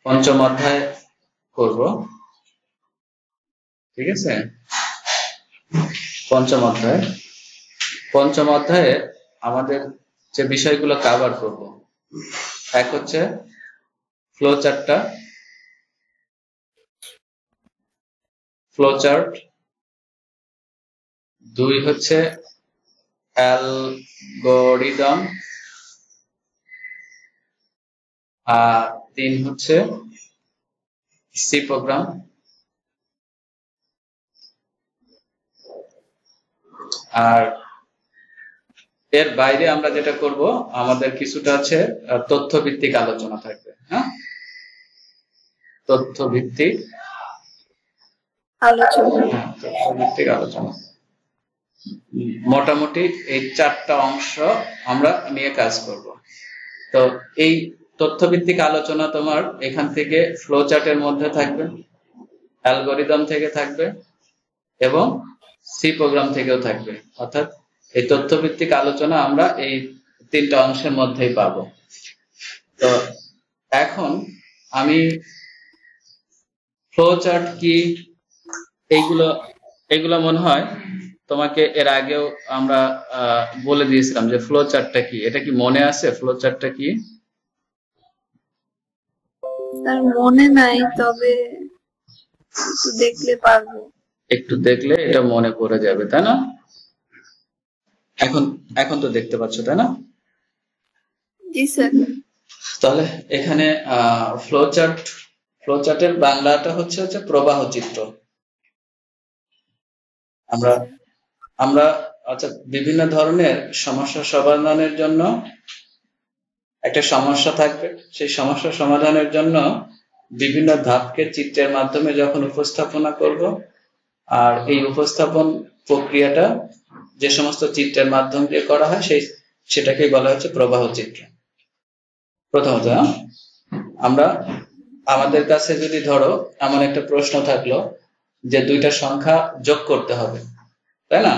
পঞ্চম অধ্যায় করব, ঠিক আছে। পঞ্চম অধ্যায়ে আমাদের যে বিষয়গুলো কভার করব, এক হচ্ছে ফ্লো চার্ট, দুই হচ্ছে অ্যালগরিদম, আর তিন হচ্ছে সি প্রোগ্রাম, আর এর বাইরে আমরা যেটা করব আমাদের কিছুটা আছে তথ্য ভিত্তিক আলোচনা থাকবে। হ্যাঁ, তথ্য ভিত্তিক আলোচনা মোটামুটি এই চারটা অংশ আমরা নিয়ে কাজ করব। তো এই তথ্য ভিত্তিক আলোচনা তোমার এখান থেকে ফ্লো চার্টের মধ্যে থাকবে, অ্যালগরিদম থেকে থাকবে এবং সি প্রোগ্রাম থেকেও থাকবে। অর্থাৎ এই তথ্য ভিত্তিক আলোচনা আমরা এই তিনটা অংশের মধ্যেই পাবো। তো এখন আমি ফ্লো চার্ট কি এইগুলো মনে হয় তোমাকে এর আগেও আমরা বলে দিয়েছিলাম যে ফ্লো চার্টটা কি। এটা কি মনে আছে? ফ্লো চার্টটা কি মনে নাই, তবে একটু দেখলে এটা মনে পড়ে যাবে, তাই না? এখন তো দেখতে পাচ্ছ, তাই না? জি স্যার। তাহলে এখানে ফ্লো চার্টের বাংলাটা হচ্ছে প্রবাহ চিত্র। আমরা আচ্ছা, বিভিন্ন ধরনের সমস্যা সমাধানের জন্য একটা সমস্যা থাকবে, সেই সমস্যা সমাধানের জন্য বিভিন্ন ধাপকে চিত্রের মাধ্যমে যখন উপস্থাপনা করব, আর এই উপস্থাপন প্রক্রিয়াটা যে সমস্ত চিত্রের মাধ্যম দিয়ে করা হয় সেটাকেই বলা হচ্ছে প্রবাহ চিত্র। প্রথমত আমরা আমাদের কাছে যদি ধরো এমন একটা প্রশ্ন থাকলো যে দুইটা সংখ্যা যোগ করতে হবে, তাই না?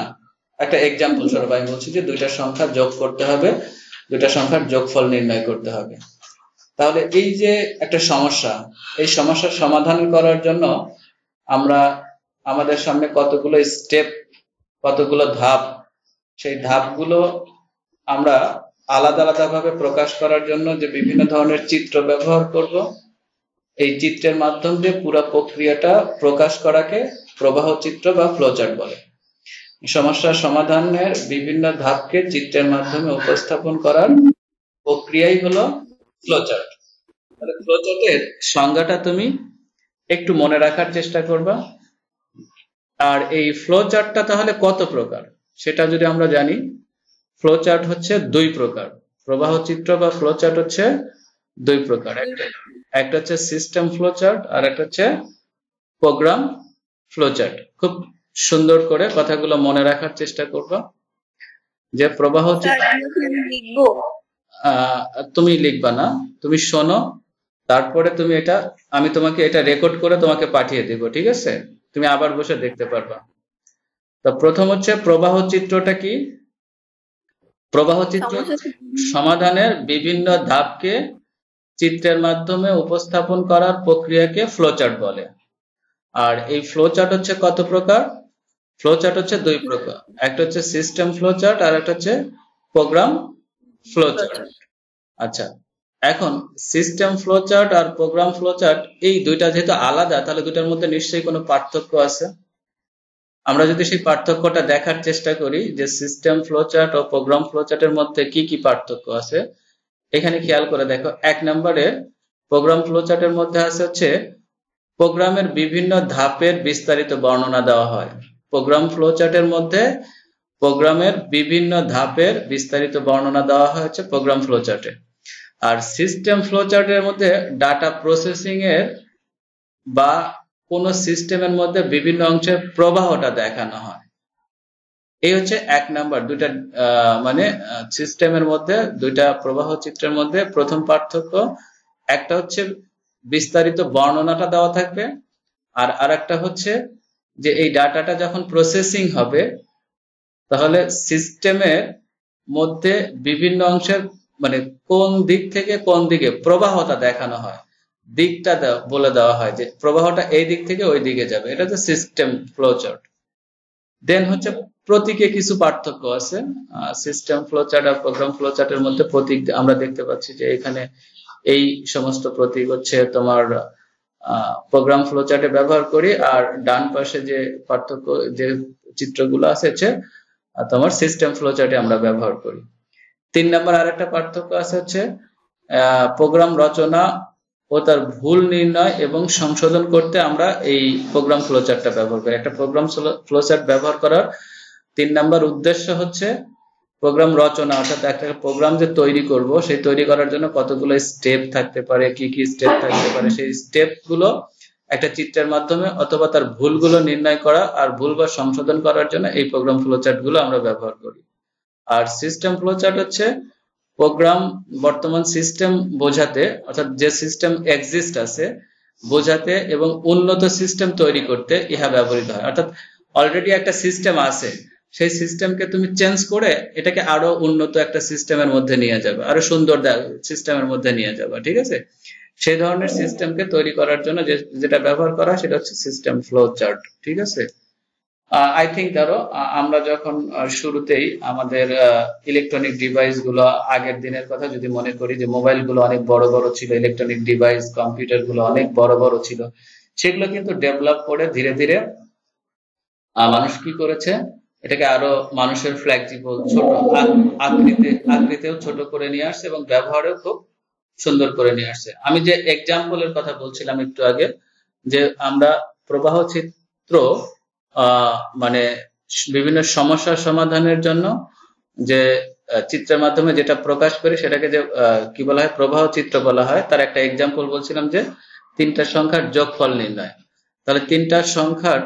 একটা এক্সাম্পল স্বরূপ আমি বলছি যে দুইটা সংখ্যা যোগ করতে হবে, দুইটা সংখ্যার যোগফল নির্ণয় করতে হবে। তাহলে এই যে একটা সমস্যা, এই সমস্যার সমাধান করার জন্য আমরা আমাদের সামনে কতগুলো স্টেপ, কতগুলো ধাপ, সেই ধাপগুলো আমরা আলাদা আলাদা ভাবে প্রকাশ করার জন্য যে বিভিন্ন ধরনের চিত্র ব্যবহার করব, এই চিত্রের মাধ্যম দিয়ে পুরো প্রক্রিয়াটা প্রকাশ করাকে প্রবাহ চিত্র বা ফ্লোচার্ট বলে। সমস্যার সমাধানের বিভিন্ন ধাপকে চিত্রের মাধ্যমে উপস্থাপন করার প্রক্রিয়াই হলো ফ্লোচার্ট। তাহলে ফ্লোচার্টের সংজ্ঞাটা তুমি একটু মনে রাখার চেষ্টা করবা। আর এই ফ্লোচার্টটা তাহলে কত প্রকার সেটা যদি আমরা জানি, ফ্লোচার্ট হচ্ছে দুই প্রকার। প্রবাহ চিত্র বা ফ্লোচার্ট হচ্ছে দুই প্রকার, একটা হচ্ছে সিস্টেম ফ্লোচার্ট আর একটা হচ্ছে প্রোগ্রাম ফ্লোচার্ট। খুব সুন্দর করে কথাগুলো মনে রাখার চেষ্টা করবা। যে প্রবাহ তুমি লিখবা না, তুমি শোনো, তারপরে তুমি আমি তোমাকে এটা রেকর্ড করে তোমাকে পাঠিয়ে দেব, ঠিক আছে? তুমি আবার বসে দেখতে পারবা। তো প্রথম হচ্ছে প্রবাহ চিত্রটা কি? প্রবাহ চিত্র সমাধানের বিভিন্ন ধাপকে চিত্রের মাধ্যমে উপস্থাপন করার প্রক্রিয়াকে ফ্লোচার্ট বলে। আর এই ফ্লোচার্ট হচ্ছে কত প্রকার? ফ্লোচার্ট হচ্ছে দুই প্রকার, একটা হচ্ছে সিস্টেম ফ্লোচার্ট আর একটা হচ্ছে প্রোগ্রাম ফ্লোচার্ট। আচ্ছা, এখন সিস্টেম ফ্লোচার্ট আর প্রোগ্রাম ফ্লোচার্ট এই দুইটা যেহেতু আলাদা, তাহলে দুইটার মধ্যে নিশ্চয়ই কোনো পার্থক্য আছে। আমরা যদি সেই পার্থক্যটা দেখার চেষ্টা করি যে সিস্টেম ফ্লোচার্ট ও প্রোগ্রাম ফ্লোচার্টের মধ্যে কি কি পার্থক্য আছে, এখানে খেয়াল করে দেখো। এক নম্বরে প্রোগ্রাম ফ্লোচার্টের মধ্যে আছে হচ্ছে প্রোগ্রামের বিভিন্ন ধাপের বিস্তারিত বর্ণনা দেওয়া হয়। প্রোগ্রাম ফ্লোচার্টের মধ্যে প্রোগ্রামের বিভিন্ন ধাপের বিস্তারিত বর্ণনা দেওয়া হয় হচ্ছে প্রোগ্রাম ফ্লোচার্টে। আর সিস্টেম ফ্লোচার্টের মধ্যে ডাটা প্রসেসিং এর বা কোন সিস্টেমের মধ্যে বিভিন্ন অংশের প্রবাহটা দেখানো হয়। এই হচ্ছে এক নাম্বার দুইটা মানে সিস্টেমের মধ্যে দুইটা প্রবাহ চিত্রের মধ্যে প্রথম পার্থক্য। একটা হচ্ছে বিস্তারিত বর্ণনাটা দেওয়া থাকবে, আর আরেকটা হচ্ছে যে এই ডাটাটা যখন প্রসেসিং হবে তাহলে সিস্টেমের মধ্যে বিভিন্ন অংশের মানে কোন দিক থেকে কোন দিকে প্রবাহটা দেখানো হয়। দিকটা বলে দেওয়া হয় যে প্রবাহটা এই দিক থেকে ওই দিকে যাবে, এটা হচ্ছে সিস্টেম ফ্লোচার্ট। দেন হচ্ছে প্রতীকে কিছু পার্থক্য আছে। সিস্টেম ফ্লোচার্ট আর প্রোগ্রাম ফ্লোচার্টের মধ্যে প্রতীক আমরা দেখতে পাচ্ছি যে এখানে এই সমস্ত প্রতীক হচ্ছে তোমার প্রোগ্রাম ফ্লোচার্টে ব্যবহার করি, আর ডান পাশে যে পার্থক্য যে চিত্রগুলো আছে হচ্ছে তোমার সিস্টেম ফ্লোচার্টে আমরা ব্যবহার করি। 3 নম্বর আরেকটা পার্থক্য আছে হচ্ছে প্রোগ্রাম রচনা ও তার ভুল নির্ণয় এবং সংশোধন করতে আমরা এই প্রোগ্রাম ফ্লোচার্টটা ব্যবহার করি। একটা প্রোগ্রাম ফ্লোচার্ট ব্যবহার করার 3 নম্বর উদ্দেশ্য হচ্ছে প্রোগ্রাম রচনা, অর্থাৎ একটা প্রোগ্রাম যে তৈরি করব সেই তৈরি করার জন্য কতগুলো স্টেপ থাকতে পারে, কি কি স্টেপ থাকতে পারে, সেই স্টেপ গুলো একটা চিত্রের মাধ্যমে অথবা তার ভুলগুলো নির্ণয় করা আর ভুল বা সংশোধন করার জন্য এই প্রোগ্রাম ফ্লোচার্ট গুলো আমরা ব্যবহার করি। আর সিস্টেম ফ্লোচার্ট হচ্ছে প্রোগ্রাম বর্তমান সিস্টেম বোঝাতে, অর্থাৎ যে সিস্টেম এক্সিস্ট আছে বোঝাতে এবং উন্নত সিস্টেম তৈরি করতে ইহা ব্যবহৃত হয়। অর্থাৎ অলরেডি একটা সিস্টেম আছে, সেই সিস্টেমকে তুমি চেঞ্জ করে এটাকে আরো উন্নত একটা সিস্টেমের মধ্যে নিয়ে যাবে, আরো সুন্দর সিস্টেমের মধ্যে নিয়ে যাবে, ঠিক আছে? সেই ধরনের সিস্টেমকে তৈরি করার জন্য যেটা ব্যবহার করা সেটা হচ্ছে সিস্টেম ফ্লো চার্ট, ঠিক আছে? আই থিঙ্ক ধরো আমরা যখন শুরুতেই আমাদের ইলেকট্রনিক ডিভাইস গুলো, আগের দিনের কথা যদি মনে করি যে মোবাইল গুলো অনেক বড় বড় ছিল, ইলেকট্রনিক ডিভাইস কম্পিউটার গুলো অনেক বড় বড় ছিল, সেগুলো কিন্তু ডেভেলপ করে ধীরে ধীরে মানুষ কি করেছে, এটাকে আরো মানুষের ফ্লেক্সিবল ছোট আকৃতিও ছোট করে নিয়ে আসছে এবং ব্যবহারেও খুব সুন্দর করে নিয়ে আসছে। আমি যে এক্সাম্পলের কথা বলছিলাম একটু আগে, যে আমরা প্রবাহ চিত্র মানে বিভিন্ন সমস্যার সমাধানের জন্য যে চিত্রের মাধ্যমে যেটা প্রকাশ করি সেটাকে যে কি বলা হয়, প্রবাহ চিত্র বলা হয়। তার একটা এক্সাম্পল বলছিলাম যে 3টা সংখ্যার যোগফল নির্ণয়। তাহলে 3টা সংখ্যার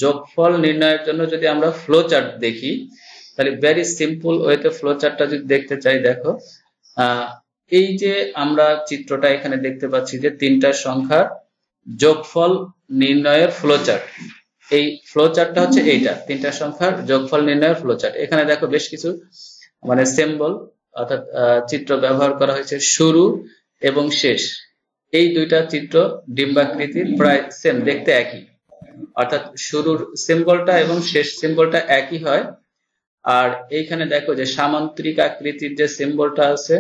যোগফল নির্ণয়ের জন্য যদি আমরা ফ্লো চার্ট দেখি, তাহলে ভেরি সিম্পল ওয়েতে ফ্লো চার্টটা যদি দেখতে চাই, দেখো এই যে আমরা চিত্রটা এখানে দেখতে পাচ্ছি যে 3টা সংখ্যার যোগফল নির্ণয়ের ফ্লো চার্ট। এই ফ্লো চার্টটা হচ্ছে এইটা, 3টা সংখ্যার যোগফল নির্ণয়ের ফ্লো চার্ট। এখানে দেখো বেশ কিছু মানে সিম্বল অর্থাৎ চিত্র ব্যবহার করা হয়েছে, শুরু এবং শেষ। এই দুইটা চিত্র ডিম্বাকৃতির, প্রায় সেম, দেখতে একই, অর্থাৎ শুরুর সিম্বলটা এবং শেষ সিম্বলটা একই হয়। আর এইখানে দেখো যে সামান্তরিক আকৃতির যে সিম্বলটা আছে,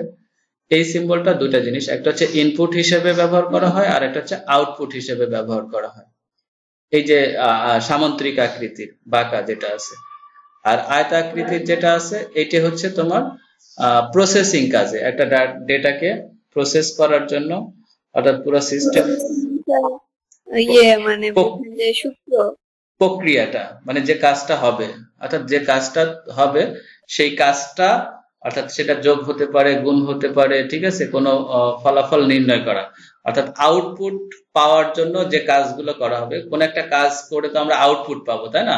এই সিম্বলটা দুটা জিনিস, একটা হচ্ছে ইনপুট হিসেবে ব্যবহার করা হয় আর একটা হচ্ছে আউটপুট হিসেবে ব্যবহার করা হয়। এই যে সামান্তরিক আকৃতির বাঁকা যেটা আছে, আর আয়তাকৃতির যেটা আছে, এটা হচ্ছে তোমার প্রসেসিং কাজে, একটা ডেটাকে প্রসেস করার জন্য, অর্থাৎ পুরো সিস্টেম মানে যে সূত্র প্রক্রিয়াটা, মানে যে কাজটা হবে, অর্থাৎ যে কাজটা হবে সেই কাজটা, অর্থাৎ সেটা যোগ হতে পারে, গুণ হতে পারে, ঠিক আছে, কোনো ফলাফল নির্ণয় করা, অর্থাৎ আউটপুট পাওয়ার জন্য যে কাজগুলো করা হবে। কোন একটা কাজ করে তো আমরা আউটপুট পাবো, তাই না?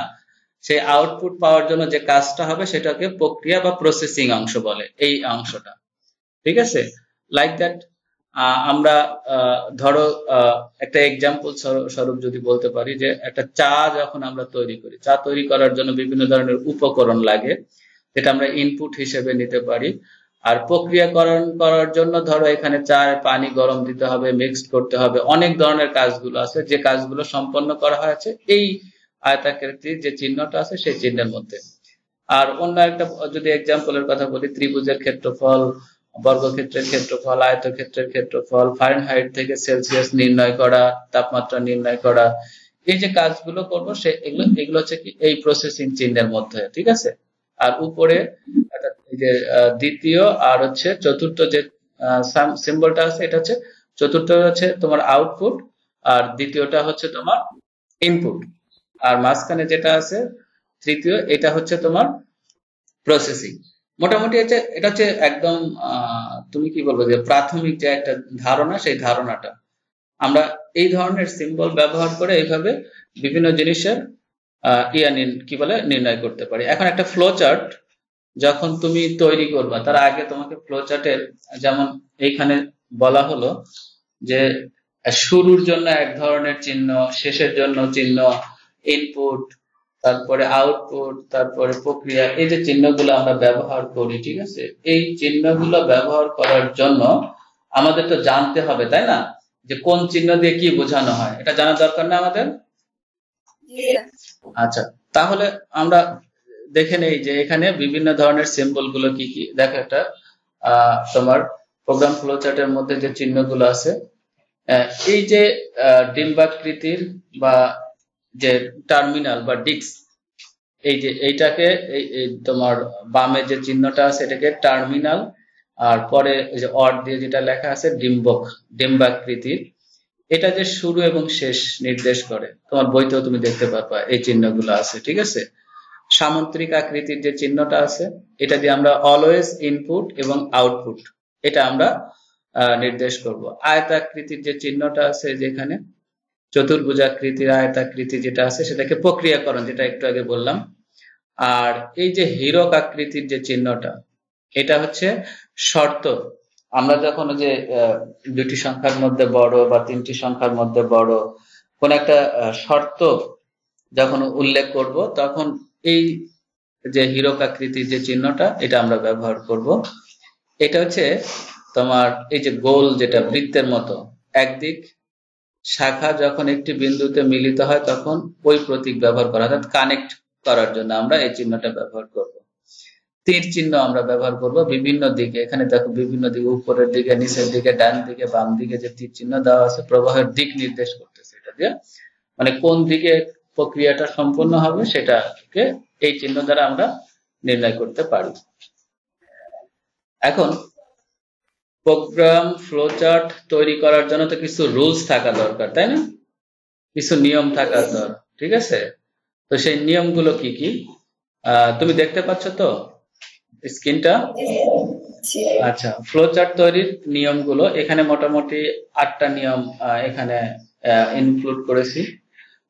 সেই আউটপুট পাওয়ার জন্য যে কাজটা হবে সেটাকে প্রক্রিয়া বা প্রসেসিং অংশ বলে, এই অংশটা, ঠিক আছে? লাইক দ্যাট আমরা ধরো একটা এক্সাম্পল স্বরূপ যদি বলতে পারি যে একটা চা যখন আমরা তৈরি করি, চা তৈরি করার জন্য বিভিন্ন ধরনের উপকরণ লাগে, যেটা আমরা ইনপুট হিসেবে নিতে পারি। আর প্রক্রিয়াকরণ করার জন্য ধরো এখানে চায়ের পানি গরম দিতে হবে, মিক্সড করতে হবে, অনেক ধরনের কাজগুলো আছে, যে কাজগুলো সম্পন্ন করা হয়েছে এই আয়তাকৃতির যে চিহ্নটা আছে সেই চিহ্নের মধ্যে। আর অন্য একটা যদি এক্সাম্পলের কথা বলি, ত্রিভুজের ক্ষেত্রফল, বর্গক্ষেত্রের ক্ষেত্রফল, আয়তক্ষেত্রের ক্ষেত্রফল, ফারেনহাইট থেকে সেলসিয়াস নির্ণয় করা, তাপমাত্রা নির্ণয় করা, এই যে কাজগুলো করবো এগুলো হচ্ছে কি এই প্রসেসিং চিহ্নের মধ্যে, ঠিক আছে? আর উপরে এই যে দ্বিতীয় আর হচ্ছে চতুর্থ যে সিম্বলটা আছে, এটা হচ্ছে চতুর্থ হচ্ছে তোমার আউটপুট আর দ্বিতীয়টা হচ্ছে তোমার ইনপুট, আর মাঝখানে যেটা আছে তৃতীয়, এটা হচ্ছে তোমার প্রসেসিং। মোটামুটি এটা হচ্ছে একদম তুমি কি বলবো যে প্রাথমিক যে একটা ধারণা, সেই ধারণাটা আমরা এই ধরনের সিম্বল ব্যবহার করে এইভাবে বিভিন্ন জিনিসের কি বলে নির্ণয় করতে পারি। এখন একটা ফ্লো চার্ট যখন তুমি তৈরি করবা, তার আগে তোমাকে ফ্লো চার্টের, যেমন এইখানে বলা হলো যে শুরুর জন্য এক ধরনের চিহ্ন, শেষের জন্য চিহ্ন, ইনপুট, তারপরে আউটপুট, তারপরে প্রক্রিয়া, এই যে চিহ্নগুলো আমরা ব্যবহার করি, ঠিক আছে? এই চিহ্নগুলো ব্যবহার করার জন্য আমাদের তো জানতে হবে, তাই না, যে কোন চিহ্ন দিয়ে কি বোঝানো হয়, এটা জানা দরকার না আমাদের? জি স্যার। আচ্ছা, তাহলে আমরা দেখে নেই যে এখানে বিভিন্ন ধরনের সিম্বল গুলো কি কি। দেখো, একটা তোমার প্রোগ্রাম ফ্লো চার্টের মধ্যে যে চিহ্নগুলো আছে, এই যে ডিম্বাকৃতির বা যে টার্মিনাল বা ডিস্ক, এই যে এইটাকে তোমার বামে যে চিহ্নটা আছে এটাকে টার্মিনাল, আর পরে যে অর দিয়ে যেটা লেখা আছে ডিম্বাকৃতির, এটা যে শুরু এবং শেষ নির্দেশ করে। তোমার বইতেও তুমি দেখতে পাবা এই চিহ্নগুলো আছে, ঠিক আছে। সামুদ্রিক আকৃতির যে চিহ্নটা আছে এটা দিয়ে আমরা অলওয়েজ ইনপুট এবং আউটপুট এটা আমরা নির্দেশ করব। আয়তাকৃতির যে চিহ্নটা আছে যেখানে চতুর্ভুজাকৃতির আয়তাকৃতি যেটা আছে সেটাকে প্রক্রিয়াকরণ, যেটা একটু আগে বললাম। আর এই যে হীরক আকৃতির যে চিহ্নটা এটা হচ্ছে শর্ত। আমরা যখন যে দুটি সংখ্যার মধ্যে বড় বা তিনটি সংখ্যার মধ্যে বড় কোন একটা শর্ত যখন উল্লেখ করব তখন এই যে হীরক আকৃতির যে চিহ্নটা এটা আমরা ব্যবহার করব। এটা হচ্ছে তোমার এই যে গোল, যেটা বৃত্তের মতো একদিক শাখা যখন একটি বিন্দুতে মিলিত হয় তখন ওই প্রতীক ব্যবহার করা, অর্থাৎ কানেক্ট করার জন্য আমরা এই চিহ্নটা ব্যবহার করব। তীর চিহ্ন আমরা ব্যবহার করব বিভিন্ন দিকে। এখানে দেখো বিভিন্ন দিকে, উপরের দিকে, নিচের দিকে, ডান দিকে, বাম দিকে যে তীর চিহ্ন দেওয়া আছে প্রবাহের দিক নির্দেশ করতেছে। এটা দিয়ে মানে কোন দিকে প্রক্রিয়াটা সম্পন্ন হবে সেটাকে এই চিহ্ন দ্বারা আমরা নির্ণয় করতে পারি। এখন প্রোগ্রাম ফ্লোচার্ট তৈরি করার জন্য তো কিছু রুলস থাকা দরকার, তাই না? কিছু নিয়ম থাকা দরকার, ঠিক আছে। তো সেই নিয়মগুলো কি কি তুমি দেখতে পাচ্ছ তো স্ক্রিনটা? আচ্ছা, ফ্লোচার্ট তৈরির নিয়মগুলো এখানে মোটামুটি 8টা নিয়ম এখানে ইনক্লুড করেছি।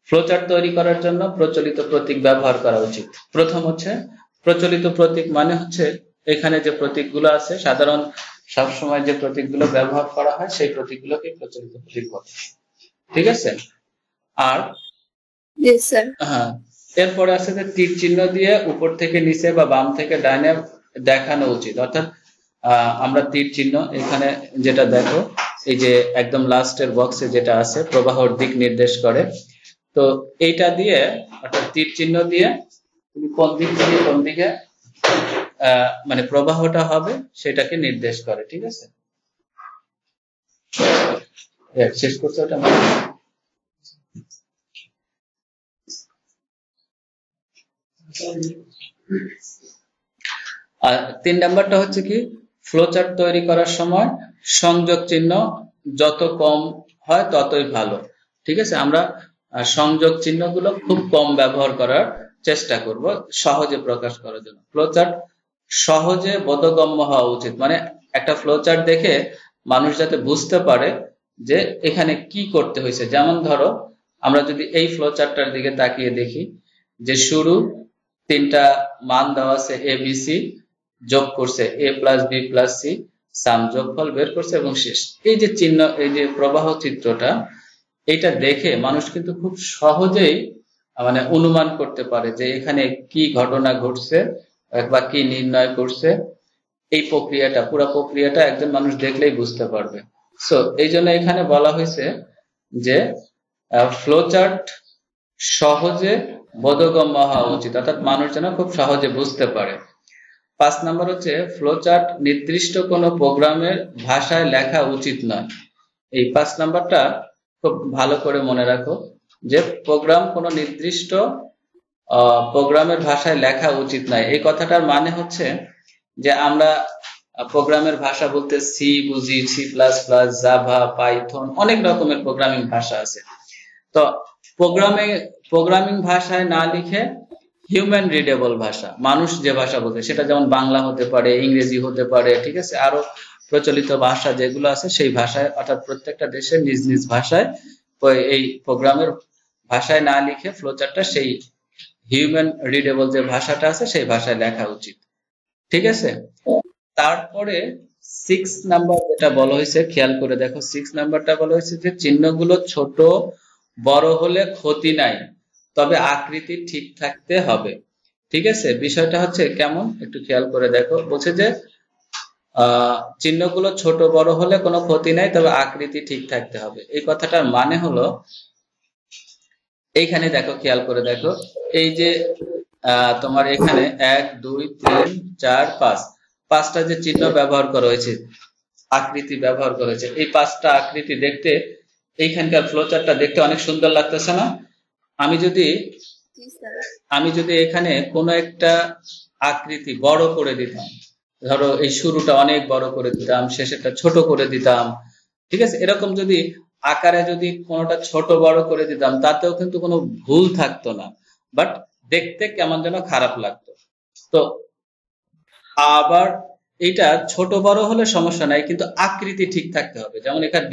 ফ্লোচার্ট তৈরি করার জন্য প্রচলিত প্রতীক ব্যবহার করা উচিত। প্রথম হচ্ছে প্রচলিত প্রতীক, মানে হচ্ছে এখানে যে প্রতীকগুলো আছে সাধারণ সবসময় যে প্রতীকগুলো ব্যবহার করা হয় সেই প্রতীকগুলোকে প্রচলিত প্রতীক বলে, ঠিক আছে। আর হ্যাঁ, এরপরে আছে যে তীর চিহ্ন দিয়ে উপর থেকে নিচে বা বাম থেকে ডাইনে দেখানো উচিত। অর্থাৎ আমরা তীর চিহ্ন এখানে যেটা দেখো, এই যে একদম লাস্টের বক্সে যেটা আছে প্রবাহর দিক নির্দেশ করে, তো এইটা দিয়ে অর্থাৎ তীর চিহ্ন দিয়ে তুমি কোন দিক থেকে কোন দিকে মানে প্রবাহটা হবে সেটাকে নির্দেশ করে, ঠিক আছে। শেষ করছে ওটা। আর 3 নাম্বারটা হচ্ছে কি, ফ্লোচার্ট তৈরি করার সময় সংযোগ চিহ্ন যত কম হয় ততই ভালো, ঠিক আছে। আমরা সংযোগ চিহ্নগুলো খুব কম ব্যবহার করার চেষ্টা করব সহজে প্রকাশ করার জন্য। ফ্লোচার্ট সহজে বোধগম্য হওয়া উচিত, মানে একটা ফ্লোচার্ট দেখে মানুষ যাতে বুঝতে পারে যে এখানে কি করতে হয়েছে। যেমন ধরো আমরা যদি এই ফ্লোচার্টটার দিকে তাকিয়ে দেখি যে শুরু 3টা মান দেওয়া আছে ABC, যোগ করছে A+B+C, সাম যোগফল বের করছে এবং শেষ। এই যে চিহ্ন, এই যে প্রবাহ চিত্রটা, এটা দেখে মানুষ কিন্তু খুব সহজেই মানে অনুমান করতে পারে যে এখানে কি ঘটনা ঘটছে বা কি নির্ণয় করছে। এই প্রক্রিয়াটা, পুরো প্রক্রিয়াটা একজন মানুষ দেখলেই বুঝতে পারবে। সো এই জন্য এখানে বলা হয়েছে যে ফ্লোচার্ট সহজে বোধগম্য হওয়া উচিত, অর্থাৎ মানুষ যেন খুব সহজে বুঝতে পারে। 5 নাম্বার হচ্ছে ফ্লোচার্ট নির্দিষ্ট কোনো প্রোগ্রামের ভাষায় লেখা উচিত নয়। এই 5 নাম্বারটা খুব ভালো করে মনে রাখো যে প্রোগ্রাম কোনো নির্দিষ্ট প্রোগ্রামের ভাষায় লেখা উচিত নয়। এই কথাটার মানে হচ্ছে যে আমরা প্রোগ্রামের ভাষা বলতে সি বুঝি, C++, জাভা, পাইথন, অনেক রকমের প্রোগ্রামিং ভাষা আছে। তো প্রোগ্রামিং ভাষায় না লিখে হিউম্যান রিডেবল ভাষা, মানুষ যে ভাষা বলতে, সেটা যেমন বাংলা হতে পারে, ইংরেজি হতে পারে, ঠিক আছে, আরো প্রচলিত ভাষা যেগুলো আছে সেই ভাষায়, অর্থাৎ প্রত্যেকটা দেশের নিজ নিজ ভাষায় এই প্রোগ্রামের ভাষায় না লিখে ফ্লোচার্টটা সেই হিউম্যান রিডেবল যে ভাষাটা আছে সেই ভাষায় লেখা উচিত, ঠিক আছে। তারপরে 6 নাম্বার যেটা বলা হয়েছে, খেয়াল করে দেখো, 6 নাম্বারটা বলা হয়েছে যে চিহ্নগুলো ছোট বড় হলে ক্ষতি নাই, তবে আকৃতি ঠিক থাকতে হবে, ঠিক আছে। বিষয়টা হচ্ছে কেমন একটু খেয়াল করে দেখো। বলছে যে চিহ্নগুলো ছোট বড় হলে কোনো ক্ষতি নাই, তবে আকৃতি ঠিক থাকতে হবে। এই কথাটার মানে হলো, এইখানে দেখো, খেয়াল করে দেখো, এই যে তোমার এখানে 1 2 3 4 5 পাঁচটা যে চিহ্ন ব্যবহার করা হয়েছে, আকৃতি ব্যবহার করা হয়েছে, এই পাঁচটা আকৃতি দেখতে, এইখানকার ফ্লোচার্টটা দেখতে অনেক সুন্দর লাগতেছে না? আমি যদি জি স্যার। এখানে কোনো একটা আকৃতি বড় করে দিতাম, ধরো এই শুরুটা অনেক বড় করে দিতাম, শেষেরটা ছোট করে দিতাম, ঠিক আছে, এরকম যদি আকারে যদি কোনোটা ছোট বড় করে দিতাম, তাতেও কিন্তু কোনো ভুল থাকতো না, বাট দেখতে কেমন যেন খারাপ লাগতো। তো আবার এটা ছোট বড় হলে সমস্যা নাই, কিন্তু আকৃতি ঠিক থাকতে হবে। যেমন এখানে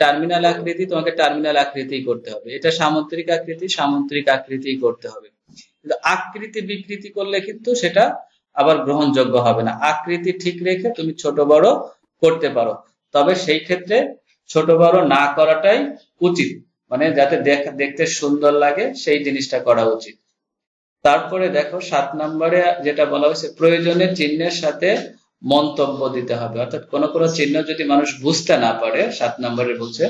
টার্মিনাল আকৃতি, তোমাকে টার্মিনাল আকৃতি করতে হবে, এটা সামুদ্রিক আকৃতি, সামুদ্রিক আকৃতি করতে হবে। কিন্তু আকৃতি বিকৃতি করলে কিন্তু সেটা আবার গ্রহণযোগ্য হবে না। আকৃতি ঠিক রেখে তুমি ছোট বড় করতে পারো, তবে সেই ক্ষেত্রে ছোট বড় না করাটাই উচিত, মানে যাতে দেখতে সুন্দর লাগে সেই জিনিসটা করা উচিত। তারপরে দেখো 7 নম্বরে যেটা বলা হয়েছে, প্রয়োজনে চিহ্নের সাথে মন্তব্য দিতে হবে। অর্থাৎ কোন কোন চিহ্ন যদি মানুষ বুঝতে না পারে, 7 নম্বরে বলছে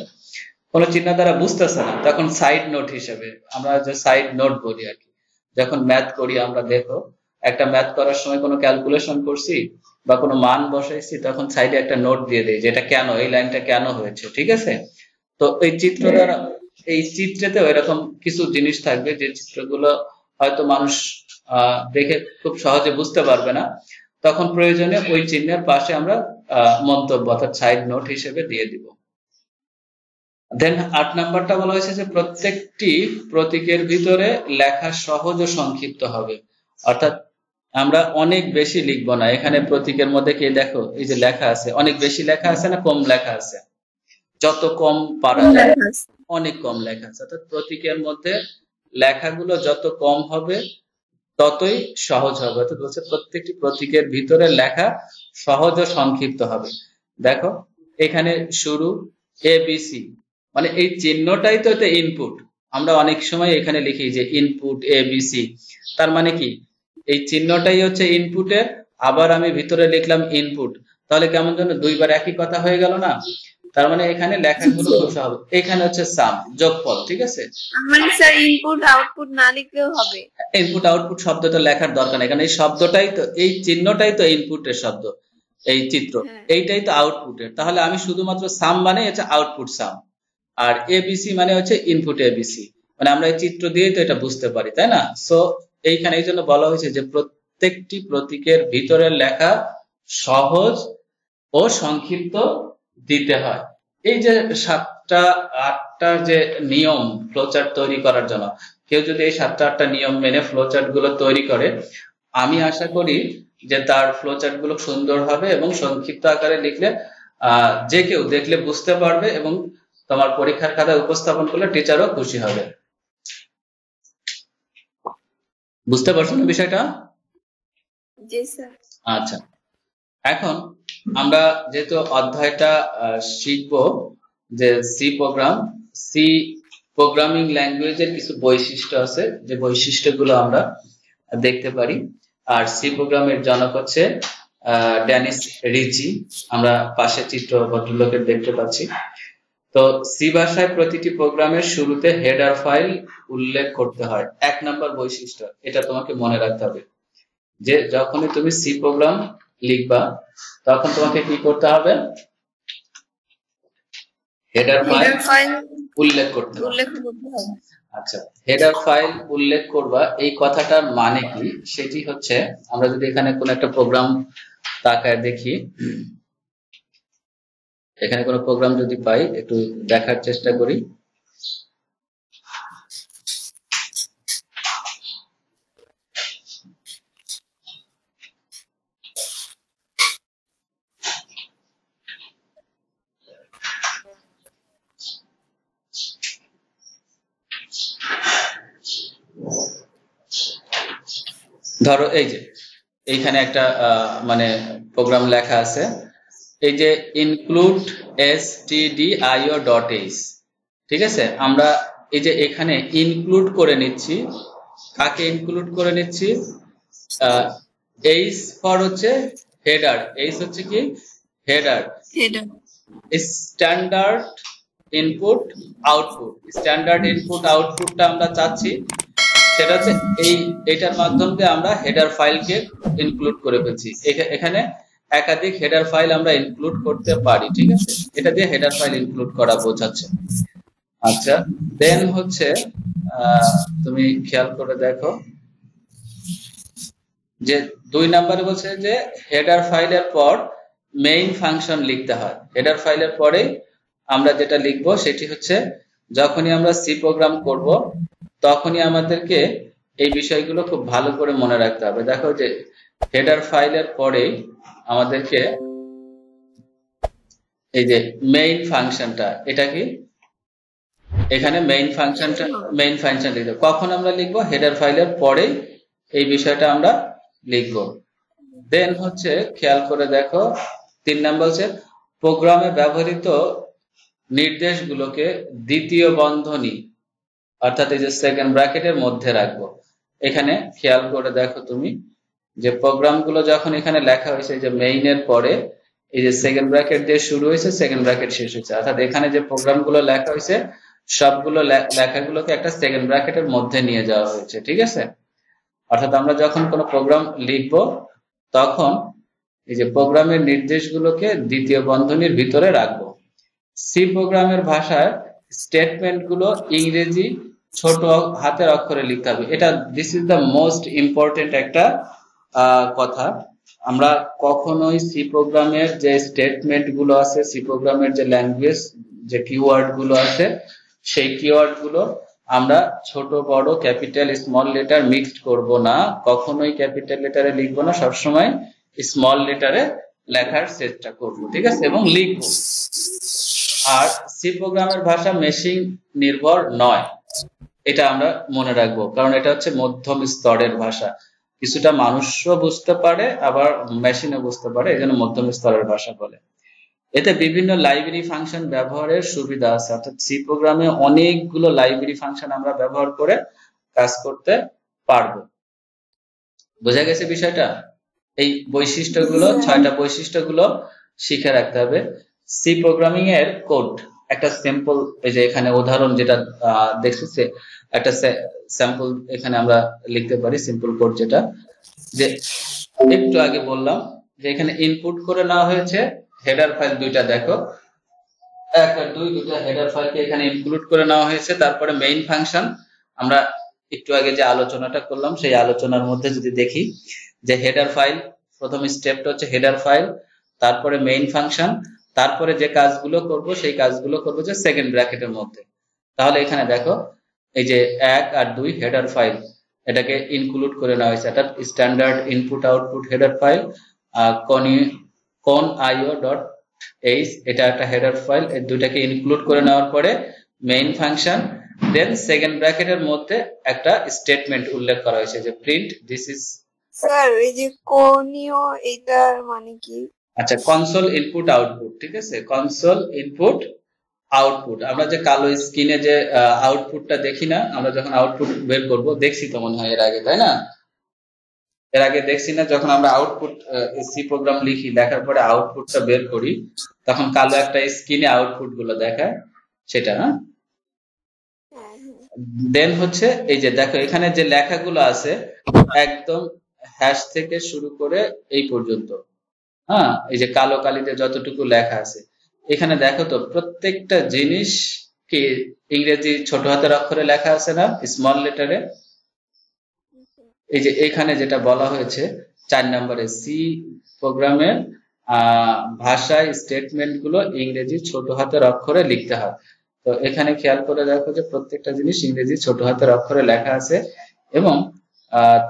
কোন চিহ্ন দ্বারা বুঝতেছে না, তখন সাইড নোট হিসেবে, আমরা যে সাইড নোট বলি আর কি, যখন ম্যাথ করি আমরা, দেখো একটা ম্যাথ করার সময় কোনো ক্যালকুলেশন করছি বা কোনো মান বসাইছি, তখন সাইডে একটা নোট দিয়ে দেয় যে এটা কেন, এই লাইনটা কেন হয়েছে, ঠিক আছে? তো এই চিত্র দ্বারা, এই চিত্রেতেও এরকম কিছু জিনিস থাকবে যে চিত্রগুলো হয়তো মানুষ দেখে খুব সহজে বুঝতে পারবে না, তখন প্রয়োজনে ওই চিহ্নের পাশে আমরা মন্তব্য অর্থাৎ সাইড নোট হিসেবে দিয়ে দিব। দেন 8 নাম্বারটা বলা হয়েছে যে প্রত্যেকটি প্রতীকের ভিতরে লেখা সহজ ও সংক্ষিপ্ত হবে। অর্থাৎ আমরা অনেক বেশি লিখবো না। এখানে প্রতীকের মধ্যে কি দেখো, এই যে লেখা আছে, অনেক বেশি লেখা আছে না কম লেখা আছে? যত কম পারা যায়, অনেক কম লেখা আছে। অর্থাৎ প্রতীকের মধ্যে লেখাগুলো যত কম হবে ততই সহজ হবে। অর্থাৎ বলছে প্রত্যেকটি প্রতীকের ভিতরে লেখা সহজ ও সংক্ষিপ্ত হবে। দেখো এখানে শুরু ABC, মানে এই চিহ্নটাই তো এটা ইনপুট। আমরা অনেক সময় এখানে লিখি যে ইনপুট ABC, তার মানে কি এই চিহ্নটাই হচ্ছে ইনপুটের, আবার আমি ভিতরে লিখলাম ইনপুট, তাহলে কেমন যেন দুইবার একই কথা হয়ে গেল না? তার মানে এখানে লেখাগুলো খুব সহজ। এখানে হচ্ছে সাম, যোগফল, ঠিক আছে? মানে স্যার ইনপুট আউটপুট না লিখলেও হবে? ইনপুট আউটপুট শব্দটা লেখার দরকার নেই, কারণ এই শব্দটাই তো, এই চিহ্নটাই তো ইনপুটের শব্দ, এই চিত্র এইটাই তো আউটপুটের। তাহলে আমি শুধুমাত্র সাম মানে হচ্ছে আউটপুট সাম, আর ABC মানে হচ্ছে ইনপুট ABC, মানে আমরা এই চিত্র দিয়েই তো এটা বুঝতে পারি, তাই না? সো এইখানে এই জন্য বলা হয়েছে যে প্রত্যেকটি প্রতীকের ভিতরের লেখা সহজ ও সংক্ষিপ্ত দিতে হয়। এই যে 7টা 8টা যে নিয়ম ফ্লোচার্ট তৈরি করার জন্য, কেউ যদি এই 7টা 8টা নিয়ম মেনে ফ্লোচার্ট গুলো তৈরি করে, আমি আশা করি যে তার ফ্লোচার্ট গুলো সুন্দর হবে এবং সংক্ষিপ্ত আকারে লিখলে যে কেউ দেখলে বুঝতে পারবে, এবং তোমার পরীক্ষার খাতায় উপস্থাপন করলে টিচারও খুশি হবে। বুঝতে পারছো না বিষয়টা? জি স্যার। আচ্ছা, এখন আমরা যেহেতু অধ্যায়টা শিখবো যে সি প্রোগ্রামিং ল্যাঙ্গুয়েজের কিছু বৈশিষ্ট্য আছে, যে বৈশিষ্ট্যগুলো আমরা দেখতে পারি। আর সি প্রোগ্রামের জনক হচ্ছে ড্যানিস রিচি, আমরা পাশে চিত্র ভদ্রলোকের দেখতে পাচ্ছি। তো সি ভাষায় প্রতিটি প্রোগ্রামের শুরুতে হেডার ফাইল উল্লেখ করতে হয়, 1 নম্বর বৈশিষ্ট্য। এটা তোমাকে মনে রাখতে হবে যে যখনই তুমি সি প্রোগ্রাম লিখবা তখন তোমাকে কি করতে হবে? হেডার ফাইল উল্লেখ করতে হবে। আচ্ছা, হেডার ফাইল উল্লেখ করবা, এই কথাটার মানে কি সেটি হচ্ছে, আমরা যদি এখানে কোন একটা প্রোগ্রাম তাকায় দেখি, এখানে কোন প্রোগ্রাম যদি পাই, একটু দেখার চেষ্টা করি। ধরো এই যে এইখানে একটা মানে প্রোগ্রাম লেখা আছে, এই যে ইনক্লুড stdio.h, ঠিক আছে? আমরা এই যে এখানে ইনক্লুড করে নিচ্ছি, কাকে ইনক্লুড করে নিচ্ছি? H ফর হচ্ছে হেডার, এইচ হচ্ছে কি header, header. Standard input output. Standard input আউটপুটটা আমরা চাচ্ছি সেটা হচ্ছে এইটার মাধ্যমে আমরা হেডার ফাইলকে ইনক্লুড করে ফেলছি। এখানে একাধিক হেডার ফাইল আমরা ইনক্লুড করতে পারি, ঠিক আছে, এটা দিয়ে হেডার ফাইল ইনক্লুড করা বোঝাচ্ছে। আচ্ছা, দেন হচ্ছে তুমি খেয়াল করে দেখো যে 2 নম্বরে বলছে যে হেডার ফাইলের পর মেইন ফাংশন লিখতে হয়। হেডার ফাইলের পরে আমরা যেটা লিখবো সেটি হচ্ছে যখনই আমরা সি প্রোগ্রাম করব তখনই আমাদেরকে এই বিষয়গুলো খুব ভালো করে মনে রাখতে হবে। দেখো যে হেডার ফাইলের পরে আমাদেরকে এই যে মেইন ফাংশনটা, এটা কি এখানে মেইন ফাংশন লিখবো। কখন আমরা লিখবো? হেডার ফাইলের পরে এই বিষয়টা আমরা লিখবো। দেন হচ্ছে খেয়াল করে দেখো 3 নম্বর হচ্ছে প্রোগ্রামে ব্যবহৃত নির্দেশগুলোকে দ্বিতীয় বন্ধনী অর্থাৎ এই যে সেকেন্ড ব্র্যাকেটের মধ্যে রাখবো। এখানে খেয়াল করে দেখো তুমি যে প্রোগ্রামগুলো যখন এখানে লেখা হয়েছে যে মেইনের পরে এই যে সেকেন্ড ব্র্যাকেট দিয়ে শুরু হয়েছে, সেকেন্ড ব্র্যাকেট শেষ হয়েছে, অর্থাৎ এখানে যে প্রোগ্রামগুলো লেখা হয়েছে সবগুলো লেখাগুলোকে একটা সেকেন্ড ব্র্যাকেটের মধ্যে নিয়ে যাওয়া হয়েছে, ঠিক আছে। অর্থাৎ আমরা যখন কোনো প্রোগ্রাম লিখবো তখন এই যে প্রোগ্রামের নির্দেশগুলোকে দ্বিতীয় বন্ধনীর ভিতরে রাখবো। সি প্রোগ্রামের ভাষায় স্টেটমেন্ট গুলো ইংরেজি ছোট হাতের অক্ষরে লিখতে হবে। এটা this is the most important একটা কথা। আমরা কখনোই সি প্রোগ্রামের যে স্টেটমেন্ট গুলো আছে, সি প্রোগ্রামের যে ল্যাঙ্গুয়েজ যে কিওয়ার্ড গুলো আছে, সেই কিওয়ার্ড গুলো আমরা ছোট বড় ক্যাপিটাল স্মল লেটার মিক্সড করব না, কখনোই ক্যাপিটাল লেটারে লিখবো না, সবসময় স্মল লেটারে লেখার চেষ্টা করব, ঠিক আছে, এবং লিখবো। আর সি প্রোগ্রামের ভাষা মেশিন নির্ভর নয়, এটা আমরা মনে রাখবো, কারণ এটা হচ্ছে মধ্যম স্তরের ভাষা। কিছুটা মানুষও বুঝতে পারে আবার মেশিনও বুঝতে পারে, এই জন্য মধ্যম স্তরের ভাষা বলে। এতে বিভিন্ন লাইব্রেরি ফাংশন ব্যবহারের সুবিধা আছে, অর্থাৎ সি প্রোগ্রামে অনেকগুলো লাইব্রেরি ফাংশন আমরা ব্যবহার করে কাজ করতে পারবো। বোঝা গেছে বিষয়টা? এই বৈশিষ্ট্যগুলো 6টা বৈশিষ্ট্যগুলো শিখে রাখতে হবে। সি প্রোগ্রামিং এর কোড একটা সিম্পল, এই যে এখানে উদাহরণ যেটা দেখতেছে একটা স্যাম্পল এখানে আমরা লিখতে পারি, সিম্পল কোড যেটা যে একটু আগে বললাম যে এখানে ইনপুট করে নেওয়া হয়েছে হেডার ফাইল দুইটা, দেখো 1 আর 2 দুটো হেডার ফাইলকে এখানে ইনক্লুড করে নেওয়া হয়েছে। তারপরে মেইন ফাংশন, আমরা একটু আগে যে আলোচনাটা করলাম সেই আলোচনার মধ্যে যদি দেখি যে হেডার ফাইল প্রথম স্টেপটা হচ্ছে হেডার ফাইল, তারপরে মেইন ফাংশন, তারপরে যে কাজগুলো করব সেই কাজগুলো করব যে সেকেন্ড ব্র্যাকেটের মধ্যে। তাহলে এখানে দেখো এই যে 1 আর 2 হেডার ফাইল এটাকে ইনক্লুড করে নেওয়া হয়েছে, অর্থাৎ standard input output header file, conio.io.h এটা একটা হেডার ফাইল, এই দুটাকে ইনক্লুড করে নেওয়ার পরে মেইন ফাংশন, দেন সেকেন্ড ব্র্যাকেটের মধ্যে একটা স্টেটমেন্ট উল্লেখ করা হয়েছে যে প্রিন্ট দিস ইজ। স্যার এই যে কোনিও এটার মানে কি? আচ্ছা, কনসোল ইনপুট আউটপুট, ঠিক আছে, কনসোল ইনপুট আউটপুট। আমরা যে কালো স্ক্রিনে যে আউটপুটটা দেখি না, আমরা যখন আউটপুট বের করব, দেখছি তো মনে হয় এর আগে, তাই না? এর আগে দেখছি না, যখন আমরা আউটপুট সি প্রোগ্রাম লিখি, লেখার পরে আউটপুটটা বের করি তখন কালো একটা স্ক্রিনে আউটপুট গুলো দেখায়, সেটা না। দেন হচ্ছে এই যে দেখো এখানে যে লেখাগুলো আছে একদম হ্যাশ থেকে শুরু করে এই পর্যন্ত, হ্যাঁ, এই যে কালো কালিতে যতটুকু লেখা আছে এখানে দেখো তো প্রত্যেকটা জিনিস কি ইংরেজি ছোট হাতের অক্ষরে লেখা আছে না, স্মল লেটারে। এই যে এখানে যেটা বলা হয়েছে 4 নম্বরে সি প্রোগ্রামের ভাষায় স্টেটমেন্ট গুলো ইংরেজি ছোট হাতের অক্ষরে লিখতে হয়। তো এখানে খেয়াল করে দেখো যে প্রত্যেকটা জিনিস ইংরেজি ছোট হাতের অক্ষরে লেখা আছে, এবং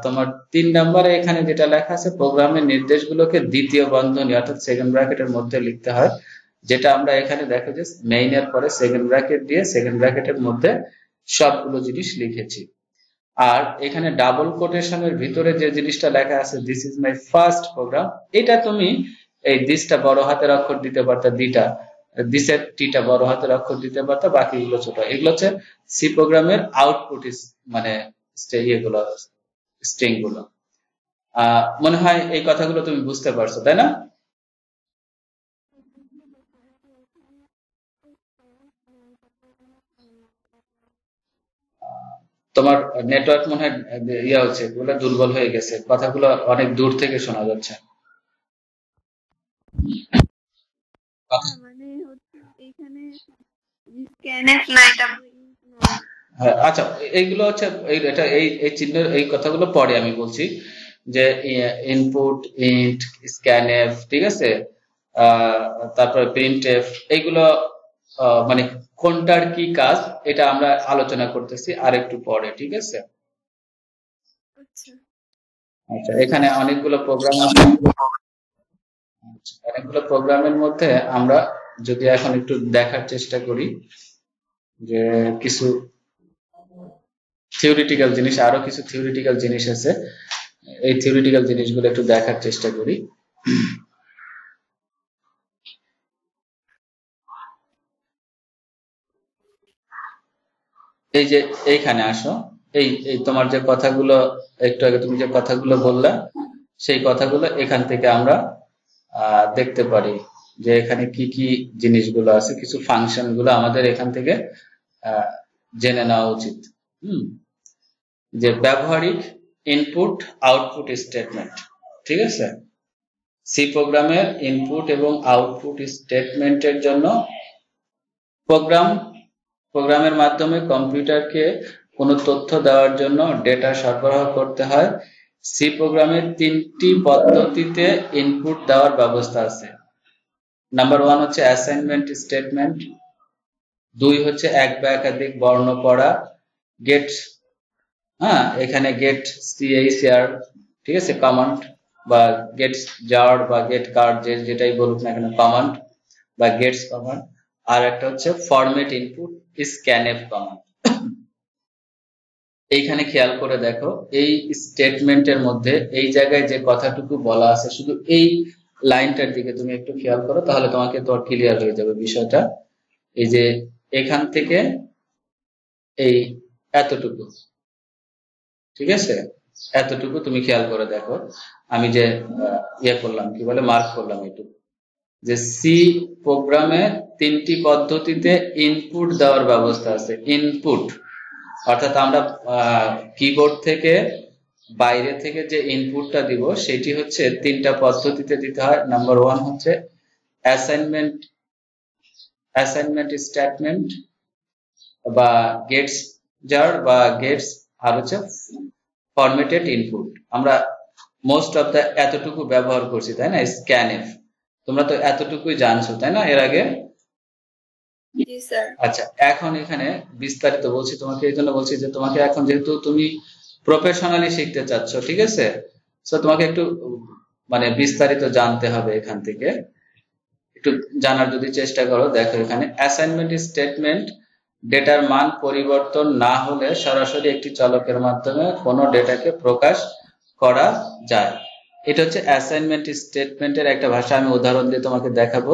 তোমার 3 নম্বরে এখানে যেটা লেখা আছে প্রোগ্রামের নির্দেশগুলোকে দ্বিতীয় বন্ধনী অর্থাৎ সেকেন্ড ব্র্যাকেটের মধ্যে লিখতে হয়, যেটা আমরা এখানে দেখো যে মেইনের পরে সেকেন্ড ব্র্যাকেট দিয়ে সেকেন্ড ব্র্যাকেটের মধ্যে সবগুলো জিনিস লিখেছি। আর এখানে ডাবল কোটেশনের ভিতরে যে জিনিসটা লেখা আছে this is my first program, এটা তুমি এই দিসটা বড় হাতের অক্ষর দিতে পারতা, দিসের টিটা বড় হাতের অক্ষর দিতে পারতা, বাকিগুলো ছোট। এগুলো হচ্ছে সি প্রোগ্রামের আউটপুট, মানে ইয়েগুলো স্ট্রিং গুলো। মনে হয় এই কথাগুলো তুমি বুঝতে পারছো, তাই না? তোমার নেটওয়ার্ক মনে হয় ইয়া হচ্ছে, এগুলো দুর্বল হয়ে গেছে, কথাগুলো অনেক দূর থেকে শোনা যাচ্ছে। মানে হচ্ছে এখানে স্ক্যানএফ নাই, তারপর হ্যাঁ, আচ্ছা, এইগুলো হচ্ছে এটা এই চিহ্ন, এই কথাগুলো পরে আমি বলছি, যে ইনপুট, ইন্ট, স্ক্যানএফ, ঠিক আছে, আহ, তারপরে প্রিন্টএফ, এইগুলো মানে কোনটার কি কাজ এটা আমরা আলোচনা করতেছি আর একটু পরে, ঠিক আছে? আচ্ছা। আচ্ছা, এখানে অনেকগুলো প্রোগ্রাম আছে। অনেকগুলো প্রোগ্রামের মধ্যে আমরা যদি এখন একটু দেখার চেষ্টা করি যে কিছু থিওরিটিক্যাল জিনিস, আরো কিছু থিওরিটিক্যাল জিনিস আছে, এই থিওরিটিক্যাল জিনিসগুলো একটু দেখার চেষ্টা করি। এই যে এইখানে আসো, এই এই তোমার যে কথাগুলো একটু আগে তুমি যে কথাগুলো বললা, সেই কথাগুলো এখান থেকে আমরা দেখতে পারি যে এখানে কি কি জিনিসগুলো আছে, কিছু ফাংশন গুলো আমাদের এখান থেকে আহ, জেনে নেওয়া উচিত। হুম, যে ব্যবহারিক ইনপুট আউটপুট স্টেটমেন্ট, ঠিক আছে? সি প্রোগ্রামের ইনপুট এবং আউটপুট স্টেটমেন্টের জন্য প্রোগ্রামের মাধ্যমে কম্পিউটারকে কোনো তথ্য দেওয়ার জন্য ডেটা সরবরাহ করতে হয়। সি প্রোগ্রামের 3টি পদ্ধতিতে ইনপুট দেওয়ার ব্যবস্থা আছে। নাম্বার 1 হচ্ছে অ্যাসাইনমেন্ট স্টেটমেন্ট, 2 হচ্ছে এক বা একাধিক বর্ণ পড়া, গেট, হ্যাঁ, এখানে গেট সিএইচআর, ঠিক আছে, কমান্ড, বা গেট জার বা গেট কার্ড, যেটাই বলুক না কেন, কমান্ড বা গেটস কমান্ড। আর একটা হচ্ছে ফরম্যাট ইনপুট, স্ক্যানএফ কমান্ড। এইখানে খেয়াল করে দেখো, এই স্টেটমেন্টের মধ্যে এই জায়গায় যে কথাটুকু বলা আছে, শুধু এই লাইনটার দিকে তুমি একটু খেয়াল করো, তাহলে তোমাকে তো ক্লিয়ার হয়ে যাবে বিষয়টা। এই যে এখান থেকে এই এতটুকু, ঠিক আছে, এতটুকু তুমি খেয়াল করে দেখো। আমি যে ইয়ে করলাম, কি বলে, মার্ক করলাম এটুকু, যে সি প্রোগ্রামে 3টি পদ্ধতিতে ইনপুট দেওয়ার ব্যবস্থা আছে। ইনপুট অর্থাৎ আমরা কিবোর্ড থেকে বাইরে থেকে যে ইনপুটটা দিব সেটি হচ্ছে 3টা পদ্ধতিতে দিতে হয়। নাম্বার 1 হচ্ছে অ্যাসাইনমেন্ট স্টেটমেন্ট বা গেটস জার বা গেটস, আর হচ্ছে ফরম্যাটেড ইনপুট। আমরা মোস্ট অফ দ্য এতটুকু ব্যবহার করছি, তাই না? স্ক্যানএফ তোমরা তো এতটুকুই জানছো, তাই না, এর আগে? জি স্যার। আচ্ছা, এখন এখানে বিস্তারিত বলছি তোমাকে, এই জন্য বলছি যে তোমাকে এখন যেহেতু তুমি প্রফেশনালি শিখতে চাচ্ছ, ঠিক আছে, তো তোমাকে একটু মানে বিস্তারিত জানতে হবে। এখান থেকে একটু জানার যদি চেষ্টা করো, দেখো এখানে অ্যাসাইনমেন্ট স্টেটমেন্ট, ডেটার মান পরিবর্তন না হলে সরাসরি একটি চলকের মাধ্যমে কোনো ডেটাকে প্রকাশ করা যায়। এটা হচ্ছে অ্যাসাইনমেন্ট স্টেটমেন্টের একটা ভাষা, আমি উদাহরণ দিয়ে তোমাকে দেখাবো।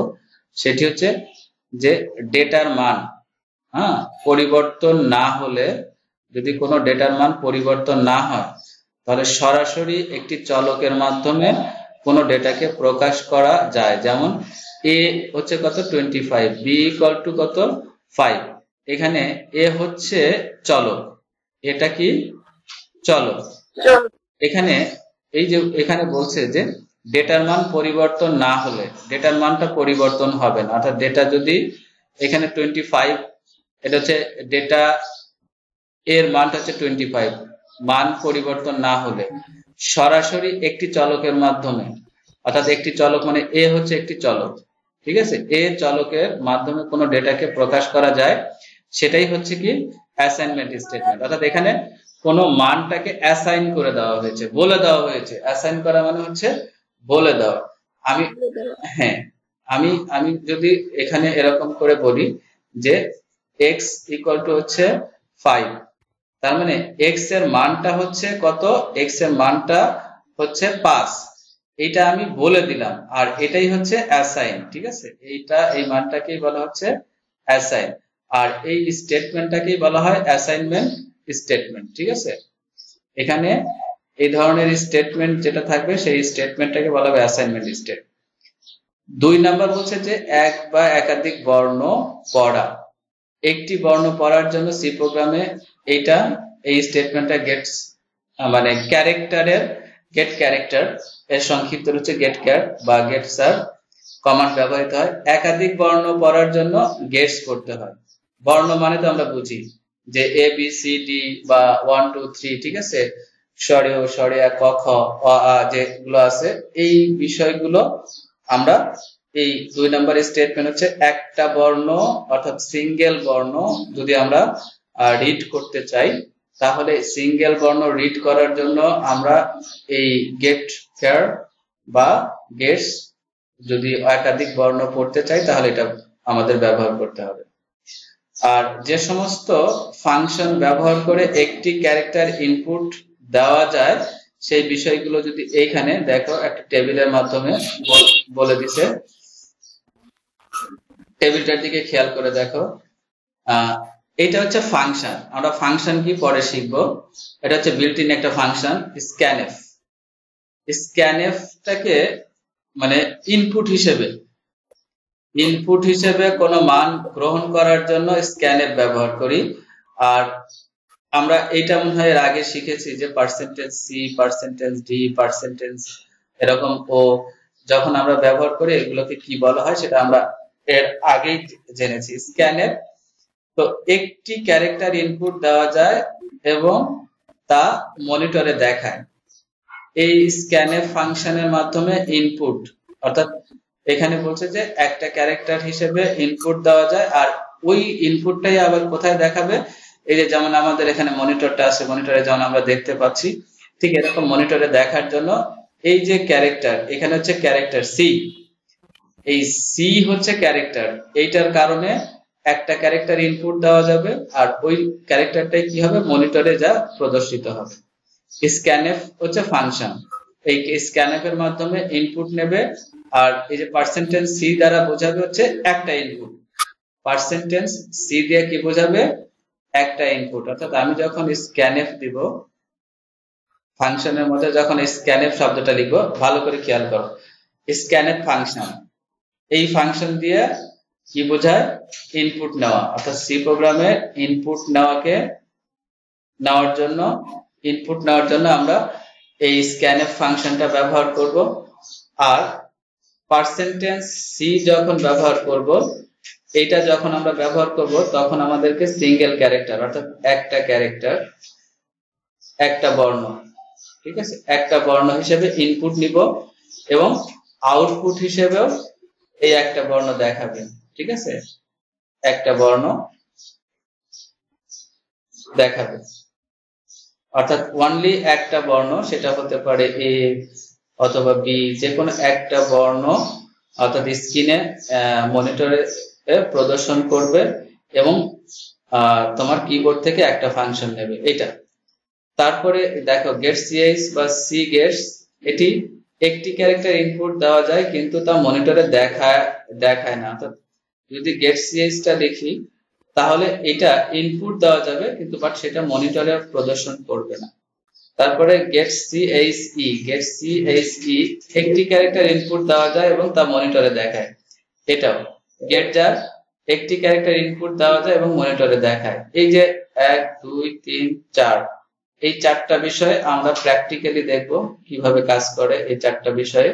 সেটি হচ্ছে যে ডেটার মান, হ্যাঁ, পরিবর্তন না হলে, যদি কোনো ডেটার মান পরিবর্তন না হয়, তাহলে সরাসরি একটি চলকের মাধ্যমে কোনো ডেটাকে প্রকাশ করা যায়। যেমন এ হচ্ছে কত, 25, বি ইকুয়াল টু কত, 5। এখানে এ হচ্ছে চলক, এটা কি চলক। এখানে এই যে এখানে বলছে যে ডেটার মান পরিবর্তন না হলে, ডেটার মানটা পরিবর্তন হবে না, অর্থাৎ ডেটা যদি এখানে 25, এটা হচ্ছে ডেটা, এর মানটা হচ্ছে 25, মান পরিবর্তন না হলে সরাসরি একটি চলকের মাধ্যমে, অর্থাৎ একটি চলক মানে এ হচ্ছে একটি চলক, ঠিক আছে, এ চলকের মাধ্যমে কোনো ডেটাকে প্রকাশ করা যায়, সেটাই হচ্ছে কি অ্যাসাইনমেন্ট স্টেটমেন্ট। অর্থাৎ এখানে কোনো মানটাকে অ্যাসাইন করে দেওয়া হয়েছে, বলে দেওয়া হয়েছে। অ্যাসাইন করা মানে হচ্ছে বলে দেওয়া। আমি, হ্যাঁ, আমি আমি যদি এখানে এরকম করে বলি যে x ইকুয়াল টু হচ্ছে 5, তার মানে এক্স এর মানটা হচ্ছে কত, এক্স এর মানটা হচ্ছে 5, এইটা আমি বলে দিলাম, আর এটাই হচ্ছে অ্যাসাইন, ঠিক আছে, এইটা, এই মানটাকেই বলা হচ্ছে অ্যাসাইন, আর এই স্টেটমেন্টটাকেই বলা হয় অ্যাসাইনমেন্ট স্টেটমেন্ট, ঠিক আছে। এখানে এই ধরনের স্টেটমেন্ট যেটা থাকবে সেই স্টেটমেন্টটাকে বলা হবে অ্যাসাইনমেন্ট স্টেট। 2 নাম্বার বলছে যে এক বা একাধিক বর্ণ পড়া। একটি বর্ণ পড়ার জন্য সি প্রোগ্রামে এই স্টেটমেন্টটা গেটস মানে গেট ক্যারেক্টার এর সংক্ষিপ্ত হচ্ছে গেট ক্যার বা গেট স্যার কমান্ড ব্যবহৃত হয়। একাধিক বর্ণ পড়ার জন্য গেটস করতে হয়। বর্ণ মানে তো আমরা বুঝি যে এ বি সি ডি বা 1 2 3, ঠিক আছে, স্বরীয় স্বরিয়া ক খ অ আ যেগুলো আছে এই বিষয়গুলো আমরা এই 2 নম্বর স্টেটমেন্ট হচ্ছে একটা বর্ণ অর্থাৎ সিঙ্গেল বর্ণ যদি আমরা রিড করতে চাই তাহলে সিঙ্গেল বর্ণ রিড করার জন্য আমরা এই গেট কেয়ার বা গেটস, যদি একাধিক বর্ণ পড়তে চাই তাহলে এটা আমাদের ব্যবহার করতে হবে। আর যে সমস্ত ফাংশন ব্যবহার করে একটি ক্যারেক্টার ইনপুট দেওয়া যায় সেই বিষয়গুলো যদি এইখানে দেখো একটা টেবিলের মাধ্যমে বলে দিছে, টেবিলটার দিকে খেয়াল করে দেখো। এটা হচ্ছে ফাংশন, আমরা ফাংশন কি পরে শিখবো। এটা হচ্ছে বিল্ট ইন একটা ফাংশন স্ক্যানএফ। স্ক্যানএফটাকে মানে ইনপুট হিসেবে কোনো মান গ্রহণ করার জন্য স্ক্যানএফ ব্যবহার করি। আর আমরা এটা মনে হয় এর আগে শিখেছি যে percentage C, percentage D, percentage এরকম ও যখন আমরা ব্যবহার করি এগুলোকে কি বলা হয় সেটা আমরা এর আগেই জেনেছি। স্ক্যানএফ তো একটি ক্যারেক্টার ইনপুট দেওয়া যায় এবং তা মনিটরে দেখায়। এই স্ক্যানএফ ফাংশনের মাধ্যমে ইনপুট অর্থাৎ এখানে বলছে যে একটা ক্যারেক্টার হিসেবে ইনপুট দেওয়া যায় আর ওই ইনপুটটাই আবার কোথায় দেখাবে, এই যে যেমন আমাদের এখানে মনিটরটা আছে, মনিটরে যেমন আমরা দেখতে পাচ্ছি ঠিক এরকম মনিটরে দেখার জন্য এই যে ক্যারেক্টার এখানে হচ্ছে ক্যারেক্টার সি, এই সি হচ্ছে ক্যারেক্টার, এইটার কারণে একটা ক্যারেক্টার ইনপুট দেওয়া যাবে আর ওই ক্যারেক্টারটাই কি হবে মনিটরে যা প্রদর্শিত হবে। স্ক্যানএফ হচ্ছে ফাংশন, এই স্ক্যানএফ এর মাধ্যমে ইনপুট নেবে আর এই যে পার্সেন্টেজ সি দ্বারা বোঝাবে হচ্ছে একটা ইনপুট। পার্সেন্টেজ সি দিয়ে কি বোঝাবে একটা ইনপুট, অর্থাৎ আমি যখন স্ক্যানএফ দিব ফাংশনের মধ্যে যখন স্ক্যানএফ শব্দটা লিখবো ভালো করে খেয়াল করো, স্ক্যানএফ ফাংশন এই ফাংশন দিয়ে কি বোঝায় ইনপুট নেওয়া, অর্থাৎ সি প্রোগ্রামে ইনপুট নেওয়ার জন্য আমরা এই স্ক্যানএফ ফাংশনটা ব্যবহার করব। আর পার্সেন্টেজ সি যখন ব্যবহার করব, এটা যখন আমরা ব্যবহার করব তখন আমাদেরকে সিঙ্গেল ক্যারেক্টার অর্থাৎ একটা ক্যারেক্টার একটা বর্ণ, ঠিক আছে, একটা বর্ণ হিসেবে ইনপুট নিব এবং আউটপুট হিসেবেও এই একটা বর্ণ দেখাবে, ঠিক আছে, একটা বর্ণ দেখাবে অর্থাৎ অনলি একটা বর্ণ, সেটা হতে পারে এ অথবা বি, যে কোনো একটা বর্ণ অর্থাৎ স্ক্রিনে মনিটরে প্রদর্শন করবে এবং তোমার কিবোর্ড থেকে একটা ফাংশন নেবে এটা। তারপরে দেখো গেট সিএইচ বা সি গেটস, এটি একটি ক্যারেক্টার ইনপুট দেওয়া যায় কিন্তু তা মনিটরে দেখায় না, অর্থাৎ যদি গেট সিএইচটা লিখি তাহলে এটা ইনপুট দেওয়া যাবে কিন্তু বাট সেটা মনিটরে প্রদর্শন করবে না। তারপরে গেট সিএইচই, একটি ক্যারেক্টার ইনপুট দেওয়া যায় এবং তা মনিটরে দেখায়। এটাও গেট যার একটি ক্যারেক্টার ইনপুট দেওয়া যায় এবং মনিটরে দেখায়। এই যে 1 2 3 4 এই চারটা বিষয় আমরা প্র্যাকটিক্যালি দেখব কিভাবে কাজ করে এই চারটা বিষয়ে।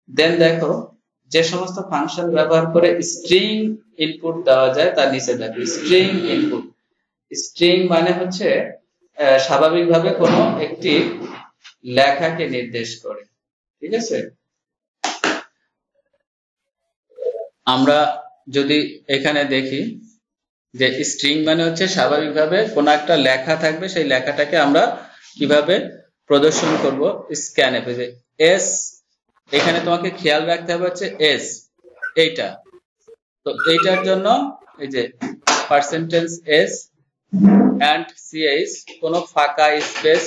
দেন দেখো যে সমস্ত ফাংশন ব্যবহার করে স্ট্রিং ইনপুট দেওয়া যায় তার নিচে দেখো স্ট্রিং ইনপুট। স্ট্রিং মানে হচ্ছে স্বাভাবিকভাবে কোনো একটি লেখাকে নির্দেশ করে, ঠিক আছে। আমরা যদি এখানে দেখি যে স্ট্রিং মানে হচ্ছে স্বাভাবিকভাবে কোনো একটা লেখা থাকবে, সেই লেখাটাকে আমরা কিভাবে প্রদর্শন করব স্ক্যানএফ। যে এস, এখানে তোমাকে খেয়াল রাখতে হবে হচ্ছে এস এইটা, তো এইটার জন্য এই যে পার্সেন্টেজ এস এন্ড সিএইচ কোনো ফাঁকা স্পেস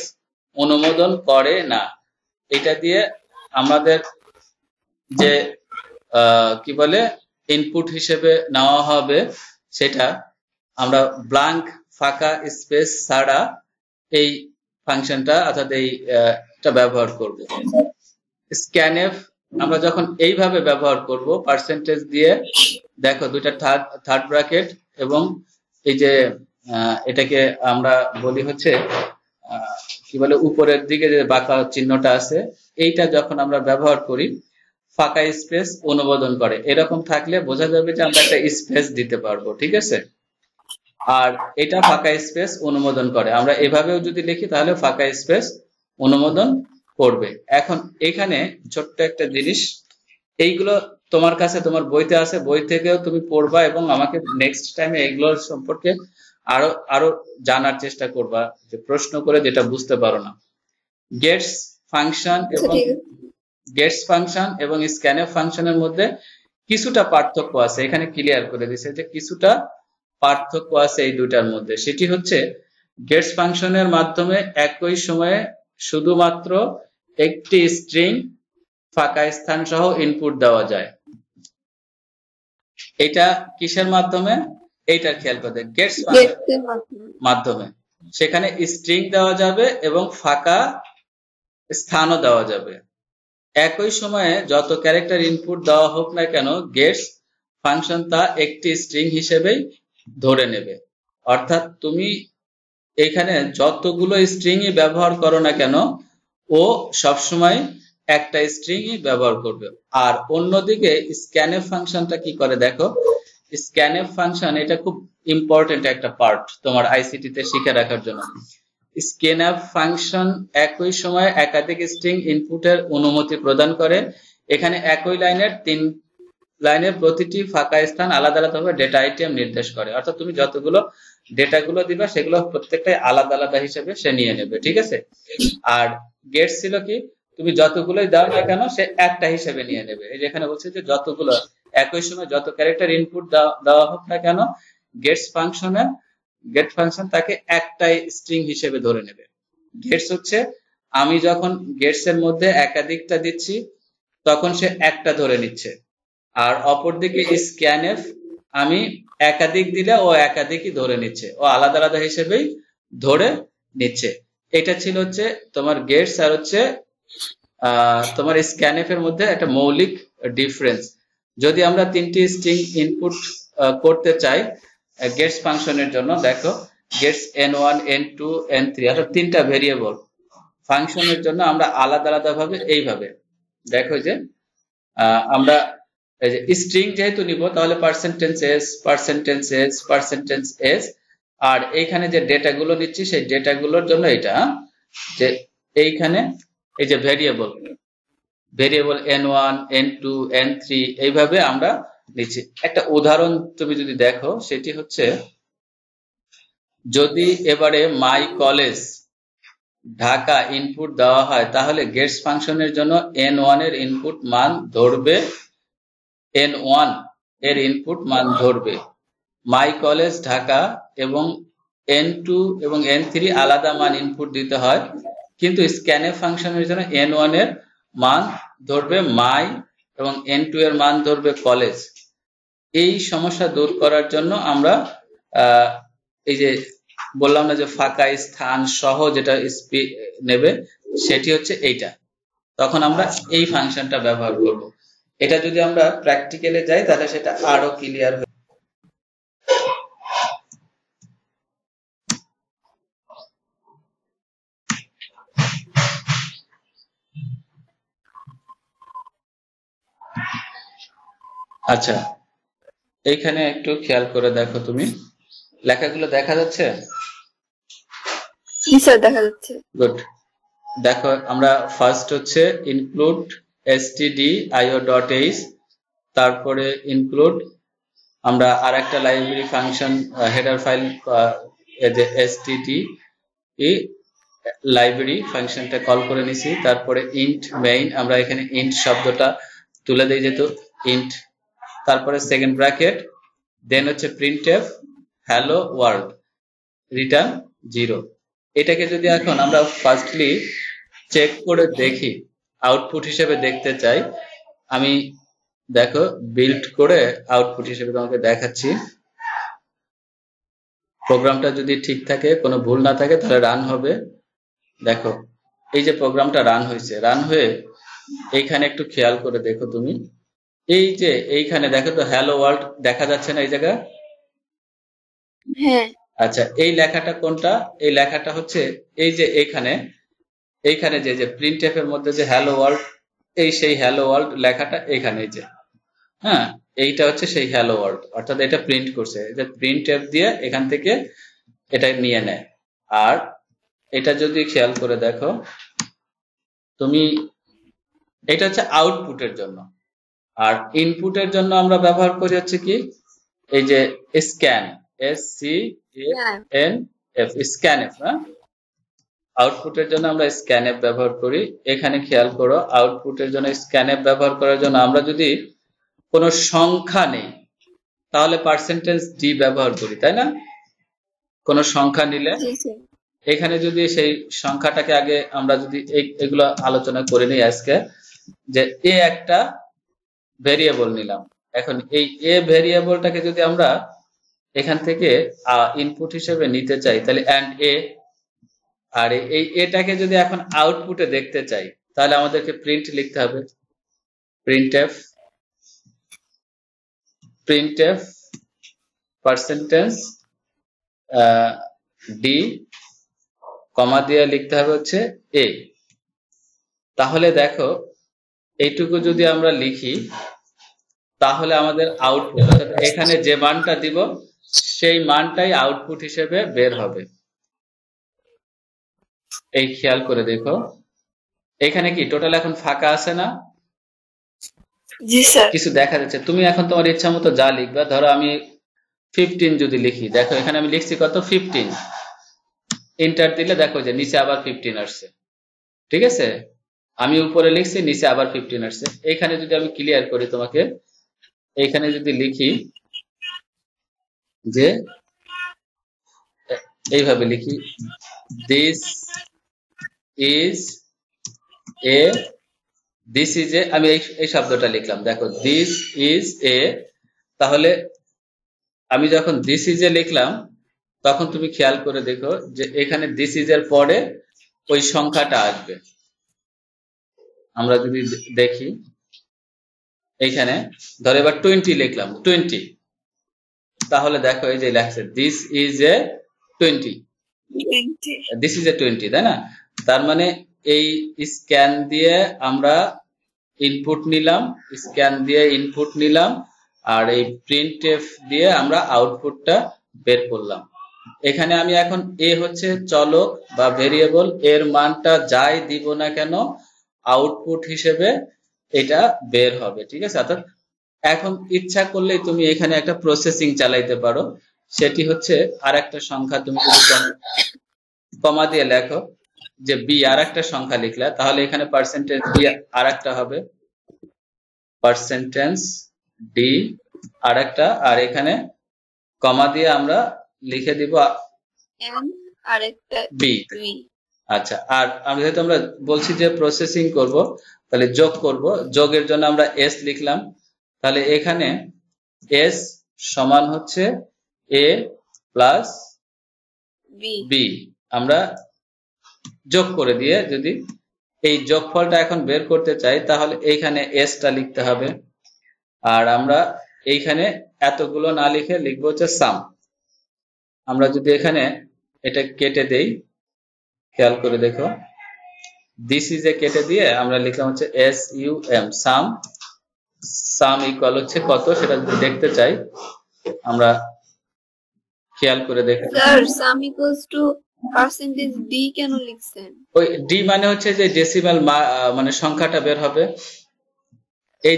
অনুমোদন করে না। এটা দিয়ে আমাদের যে কি বলে ইনপুট হিসেবে নেওয়া হবে সেটা আমরা ব্ল্যাঙ্ক ফাঁকা স্পেস ছাড়া এই ফাংশনটা অর্থাৎ এইটা ব্যবহার করব। স্ক্যানএফ আমরা যখন এইভাবে ব্যবহার করব পার্সেন্টেজ দিয়ে, দেখো দুইটা থার্ড ব্র্যাকেট এবং এই যে এটাকে আমরা বলি হচ্ছে কি বলে উপরের দিকে যে বাঁকা চিহ্নটা আছে, এইটা যখন আমরা ব্যবহার করি ফাঁকা স্পেস অনুমোদন করে, এরকম থাকলে বোঝা যাবে যে আমরা একটা স্পেস দিতে পারবো, ঠিক আছে। আর এটা ফাঁকা স্পেস অনুমোদন করে, আমরা এভাবেও যদি লিখি তাহলে ফাঁকা স্পেস অনুমোদন করবে। এখন এখানে ছোট্ট একটা জিনিস, এইগুলো তোমার কাছে তোমার বইতে আছে, বই থেকেও তুমি পড়বা এবং আমাকে নেক্সট টাইমে এইগুলোর সম্পর্কে আরো জানার চেষ্টা করবা, যে প্রশ্ন করে যেটা বুঝতে পারো না। গেটস ফাংশন এবং স্ক্যানএফ ফাংশনের মধ্যে কিছুটা পার্থক্য আছে, এখানে ক্লিয়ার করে দিছে যে কিছুটা পার্থক্য আছে এই দুটার মধ্যে। সেটি হচ্ছে গেটস ফাংশনের মাধ্যমে একই সময়ে শুধুমাত্র একটি স্ট্রিং ফাঁকা স্থান সহ ইনপুট দেওয়া যায়। এটা কিসের মাধ্যমে? এইটার খেয়াল করতে, গেটস মাধ্যমে সেখানে স্ট্রিং দেওয়া যাবে এবং ফাঁকা স্থানও দেওয়া যাবে। একই সময়ে যত ক্যারেক্টার ইনপুট দেওয়া হোক না কেন, গেটস ফাংশন তা একটি স্ট্রিং হিসেবেই ধরে নেবে। অর্থাৎ তুমি এখানে যতগুলো স্ট্রিংই ব্যবহার করো না কেন, ও সবসময় একটা স্ট্রিংই ব্যবহার করবে। আর অন্যদিকে স্ক্যানএফ ফাংশনটা কি করে দেখো, স্ক্যানএফ ফাংশন এটা খুব ইম্পর্টেন্ট একটা পার্ট তোমার আইসিটি তে শিখে রাখার জন্য। স্ক্যানএফ ফাংশন একই সময়ে একাধিক স্ট্রিং ইনপুটের অনুমতি প্রদান করে। এখানে একই লাইনের প্রতিটি ফাঁকা স্থান আলাদা আলাদাভাবে ডেটা আইটেম নির্দেশ করে, অর্থাৎ তুমি যতগুলো ডেটাগুলো দিবা সেগুলো প্রত্যেকটাই আলাদা আলাদা হিসেবে সে নিয়ে নেবে, ঠিক আছে। আর গেটস ছিল কি, তুমি যতগুলোই দাও না কেন সে একটা হিসেবে নিয়ে নেবে। এই যেখানে বলছে যে যতগুলো একই সময় যত ক্যারেক্টার ইনপুট দেওয়া হোক না কেন, গেট ফাংশন তাকে একটাই স্ট্রিং হিসেবে ধরে নেবে। গেটস হচ্ছে আমি যখন গেটস এর মধ্যে একাধিকটা দিচ্ছি তখন সে একটা ধরে নিচ্ছে, আর অপরদিকে স্ক্যানএফ আমি একাধিক দিলে ও একাধিকই ধরে নিচ্ছে, ও আলাদা আলাদা হিসেবেই ধরে নিচ্ছে। এটা ছিল হচ্ছে তোমার গেটস আর হচ্ছে তোমার স্ক্যানএফ এর মধ্যে একটা মৌলিক ডিফারেন্স। যদি আমরা তিনটি স্ট্রিং ইনপুট করতে চাই গেটস ফাংশনের জন্য, দেখো গেটস n1 n2 n3 অর্থাৎ তিনটা ভেরিয়েবল ফাংশনের জন্য আমরা আলাদা আলাদা ভাবে এইভাবে দেখো যে আমরা এই যে স্ট্রিং যেহেতু নিব তাহলে %s আর এইখানে যে ডেটাগুলো নিচ্ছি সেই ডেটাগুলোর জন্য এটা যে এইখানে এই যে ভেরিয়েবল n1 n2 n3 এইভাবে আমরা নিচ্ছি। একটা উদাহরণ তুমি যদি দেখো, সেটি হচ্ছে যদি এবারে মাই কলেজ ঢাকা ইনপুট দেওয়া হয় তাহলে গেটস ফাংশনের জন্য n1 এর ইনপুট মান ধরবে, n1 এর ইনপুট মান ধরবে মাই কলেজ ঢাকা, এবং n2 এবং n3 আলাদা মান ইনপুট দিতে হয়, কিন্তু স্ক্যানএফ ফাংশনের জন্য n1 এর মান ধরবে মাই এবং n2 এর মান ধরবে কলেজ। এই সমস্যা দূর করার জন্য আমরা এই যে বললাম না যে ফাঁকা স্থান সহ যেটা নেবে সেটি হচ্ছে এইটা, তখন আমরা এই ফাংশনটা ব্যবহার করব। এটা যদি আমরা প্র্যাকটিক্যালে যাই তাহলে সেটা আরো ক্লিয়ার হবে। আচ্ছা, এইখানে একটু খেয়াল করে দেখো, তুমি লেখাগুলো দেখা যাচ্ছে? দেখা যাচ্ছে। গুড। দেখো আমরা ফার্স্ট হচ্ছে ইনক্লুড stdio.h, তারপরে ইনক্লুড আমরা আরেকটা library function header file std library ফাংশনটা কল করে নিছি, তারপরে ইন্ট মেইন আমরা এখানে ইন্ট শব্দটা তুলে দেই যেহেতু ইন্ট, তারপরে সেকেন্ড ব্র্যাকেট, দেন হচ্ছে printf হ্যালো ওয়ার্ল্ড রিটার্ন 0। এটাকে যদি এখন আমরা ফার্স্টলি চেক করে দেখি, আউটপুট হিসেবে দেখতে চাই, আমি দেখো বিল্ড করে আউটপুট হিসেবে তোমাকে দেখাচ্ছি। প্রোগ্রামটা যদি ঠিক থাকে, কোনো ভুল না থাকে তাহলে রান হবে। দেখো এই যে প্রোগ্রামটা রান হয়েছে, রান হয়ে এইখানে একটু খেয়াল করে দেখো তুমি, এই যে এইখানে দেখো তো হ্যালো ওয়ার্ল্ড দেখা যাচ্ছে না এই জায়গা? হ্যাঁ আচ্ছা, এই লেখাটা কোনটা? এই লেখাটা হচ্ছে এই যে এইখানে যে প্রিন্টএফ এর মধ্যে যে হ্যালো ওয়ার্ল্ড, এই সেই হ্যালো ওয়ার্ল্ড লেখাটা এখানে, এই যে হ্যাঁ, এইটা হচ্ছে সেই হ্যালো ওয়ার্ল্ড, অর্থাৎ এটা প্রিন্ট করছে, যে প্রিন্টএফ দিয়ে এখান থেকে এটা নিয়ে নেয়। আর এটা যদি খেয়াল করে দেখো তুমি, এটা হচ্ছে আউটপুটের জন্য। আর ইনপুটের জন্য আমরা ব্যবহার করি হচ্ছে কি, এই যে স্ক্যান, SCANF, স্ক্যানএফ। হ্যাঁ, আউটপুটের জন্য আমরা স্ক্যানএফ ব্যবহার করি। এখানে খেয়াল করো, আউটপুটের জন্য স্ক্যানএফ ব্যবহার করার জন্য আমরা যদি কোনো সংখ্যা নেই তাহলে %d ব্যবহার করি, তাই না? কোনো সংখ্যা নিলে জি স্যার। এখানে যদি সেই সংখ্যাটাকে আগে আমরা যদি এগুলো আলোচনা করে নিই আজকে, যে এ একটা ভেরিয়েবল নিলাম, এখন এই এ ভেরিয়েবলটাকে যদি আমরা এখান থেকে ইনপুট হিসেবে নিতে চাই তাহলে এন্ড এ, আর এই এটাকে যদি এখন আউটপুটে দেখতে চাই তাহলে আমাদেরকে প্রিন্ট লিখতে হবে, প্রিন্টএফ %d কমা দিয়ে লিখতে হবে হচ্ছে এ। তাহলে দেখো এইটুকু যদি আমরা লিখি তাহলে আমাদের আউটপুট, অর্থাৎ এখানে যে মানটা দিব সেই মানটাই আউটপুট হিসেবে বের হবে। এই খেয়াল করে দেখো, এখানে কি টোটাল এখন ফাঁকা আছে না? জি স্যার। কিছু দেখা যাচ্ছে। তুমি এখন তোমার ইচ্ছা মতো যা লিখবা, ধরো আমি 15 যদি লিখি, দেখো এখানে আমি লিখছি কত, 15। এন্টার দিলে দেখো যে নিচে আবার 15 আসছে, ঠিক আছে? আমি উপরে লিখছি, নিচে আবার 15 আসছে। এখানে যদি আমি ক্লিয়ার করি তোমাকে, এখানে যদি লিখি যে এইভাবে লিখি, দিস ইজ এ, আমি এই শব্দটা লিখলাম, দেখো দিস ইজ এ। তাহলে আমি যখন দিস ইজ এ লিখলাম তখন তুমি খেয়াল করে দেখো যে এখানে দিস ইজ এর পরে ওই সংখ্যাটা আসবে। আমরা যদি দেখি এইখানে ধরো এবার 20 লিখলাম, 20, তাহলে দেখো এই যে লেখছে this is a 20, this is a 20, তাই না? তার মানে এই স্ক্যান দিয়ে আমরা ইনপুট নিলাম, স্ক্যান দিয়ে ইনপুট নিলাম, আর এই প্রিন্টএফ দিয়ে আমরা আউটপুটটা বের করলাম। এখানে আমি এখন এ হচ্ছে চলক বা ভেরিয়েবল, এর মানটা যাই দিব না কেন আউটপুট হিসেবে এটা বের হবে, ঠিক আছে? অর্থাৎ এখন ইচ্ছা করলেই তুমি এখানে একটা প্রসেসিং চালাইতে পারো, সেটি হচ্ছে আর একটা সংখ্যা তুমি যদি কমা দিয়ে লেখো যে বি, আর একটা সংখ্যা লিখলা, তাহলে এখানে %d আর একটা হবে, %d আর একটা, আর এখানে কমা দিয়ে আমরা লিখে দিব বি। আচ্ছা, আর যেহেতু আমরা বলছি যে প্রসেসিং করব, তাহলে যোগ করব, যোগের জন্য আমরা এস লিখলাম, তাহলে এখানে এস সমান হচ্ছে এ প্লাস বি, আমরা যোগ করে দিয়ে যদি এই যোগফলটা এখন বের করতে চাই তাহলে এইখানে এসটা লিখতে হবে, আর আমরা এইখানে এতগুলো না লিখে লিখবো হচ্ছে সাম। আমরা যদি এখানে এটা কেটে দেই, খেয়াল করে দেখো, দিস ইজ এ কেটে দিয়ে আমরা লিখলাম হচ্ছে SUM, সাম ইকুয়াল হচ্ছে কত সেটা যদি দেখতে চাই আমরা খেয়াল করে দেখো। Sir some equals to %d কেন লিখছেন? ওই ডি মানে হচ্ছে যে ডেসিমাল, মানে সংখ্যাটা বের হবে। এই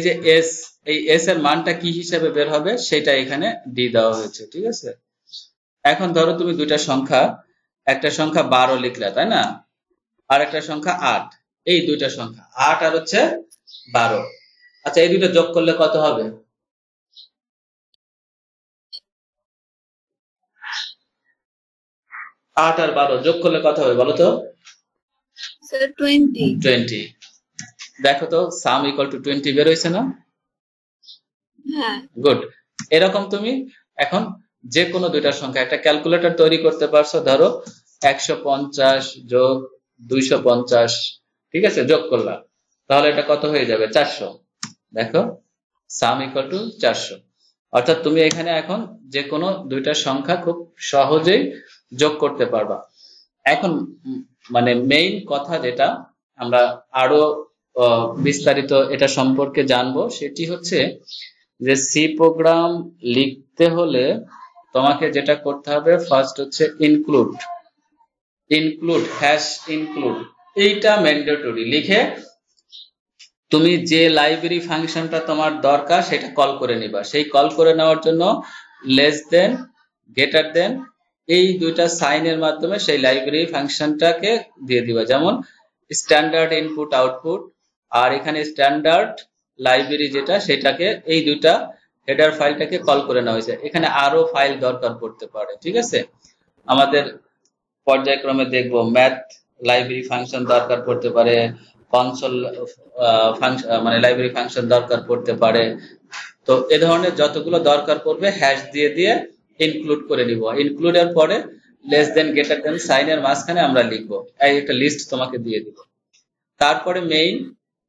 যে এস, এই এস এর মানটা কি হিসেবে বের হবে সেটা এখানে ডি দেওয়া হয়েছে, ঠিক আছে? এখন ধরো তুমি দুইটা সংখ্যা, একটা সংখ্যা 12 লিখলা, তাই না? আর একটা সংখ্যা 8, এই দুইটা সংখ্যা 8 আর হচ্ছে 12। আচ্ছা, এই দুটো যোগ করলে কত হবে? 8 আর 12 যোগ করলে কত হবে বলো তো? স্যার 20। দেখো তো সাম ইকুয়াল টু 20 বের হয়েছে না? হ্যাঁ, গুড। এরকম তুমি এখন যে কোনো দুইটা সংখ্যা, একটা ক্যালকুলেটর তৈরি করতে পারছো, ধরো 150 যোগ 250, ঠিক আছে, যোগ করলাম, তাহলে এটা কত হয়ে যাবে? 400। দেখো, সাম ইকুয়াল টু 400। অর্থাৎ তুমি এখানে এখন যে কোনো দুইটা সংখ্যা খুব সহজেই যোগ করতে পারবা। এখন মানে মেইন কথা যেটা আমরা আরো বিস্তারিত এটা সম্পর্কে জানবো, সেটি হচ্ছে যে সি প্রোগ্রাম লিখতে হলে তোমাকে যেটা করতে হবে, ফার্স্ট হচ্ছে ইনক্লুড, হ্যাশ ইনক্লুড, এইটা ম্যান্ডেটরি। লিখে তুমি যে লাইব্রেরি ফাংশনটা তোমার দরকার সেটা কল করে নিবা। সেই কল করে নেওয়ার জন্য লেস দেন, গ্রেটার দেন, এই দুইটা সাইনের মাধ্যমে সেই লাইব্রেরি ফাংশনটাকে দিয়ে দিবা। যেমন স্ট্যান্ডার্ড ইনপুট আউটপুট, আর এখানে স্ট্যান্ডার্ড লাইব্রেরি যেটা, সেটাকে এই দুইটা হেডার ফাইলটাকে কল করে নেওয়া হয়েছে। এখানে আরো ফাইল দরকার পড়তে পারে, ঠিক আছে। আমাদের পর্যায়ক্রমে দেখবো, ম্যাথ লাইব্রেরি ফাংশন দরকার পড়তে পারে, কনসোল ফাংশন মানে লাইব্রেরি ফাংশন দরকার পড়তে পারে। তো এ ধরনের যতগুলো দরকার পড়বে হ্যাশ দিয়ে দিয়ে ইনক্লুড করে নিব। ইনক্লুডের পরে লেস দেন, গ্রেটার দেন সাইনের মাঝখানে আমরা লিখবো, এই একটা লিস্ট তোমাকে দিয়ে দিব। তারপরে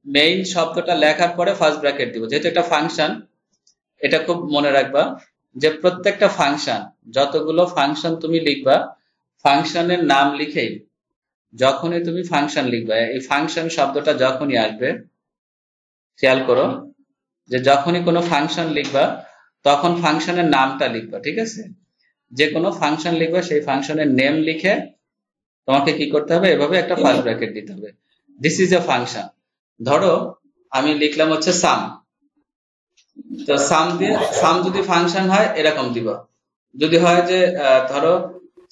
মেইন শব্দটা লেখার পরে ফার্স্ট ব্র্যাকেট দিব, যেহেতু একটা ফাংশন। এটা খুব মনে রাখবা যে প্রত্যেকটা ফাংশন, যতগুলো ফাংশন তুমি লিখবা, ফাংশনের নাম লিখেই যখনই তুমি ফাংশন লিখবা, এই ফাংশন শব্দটা যখনই আসবে, খেয়াল করো যে যখনই কোনো ফাংশন লিখবা তখন ফাংশনের নামটা লিখবা, ঠিক আছে। যে কোনো ফাংশন লিখবা, সেই ফাংশনের নেম লিখে তোমাকে কি করতে হবে, এভাবে একটা ফার্স্ট ব্র্যাকেট দিতে হবে। This is a function. ধরো আমি লিখলাম হচ্ছে সাম, তো সাম দিয়ে, সাম যদি ফাংশন হয় এরকম দিবা। যদি হয় যে ধরো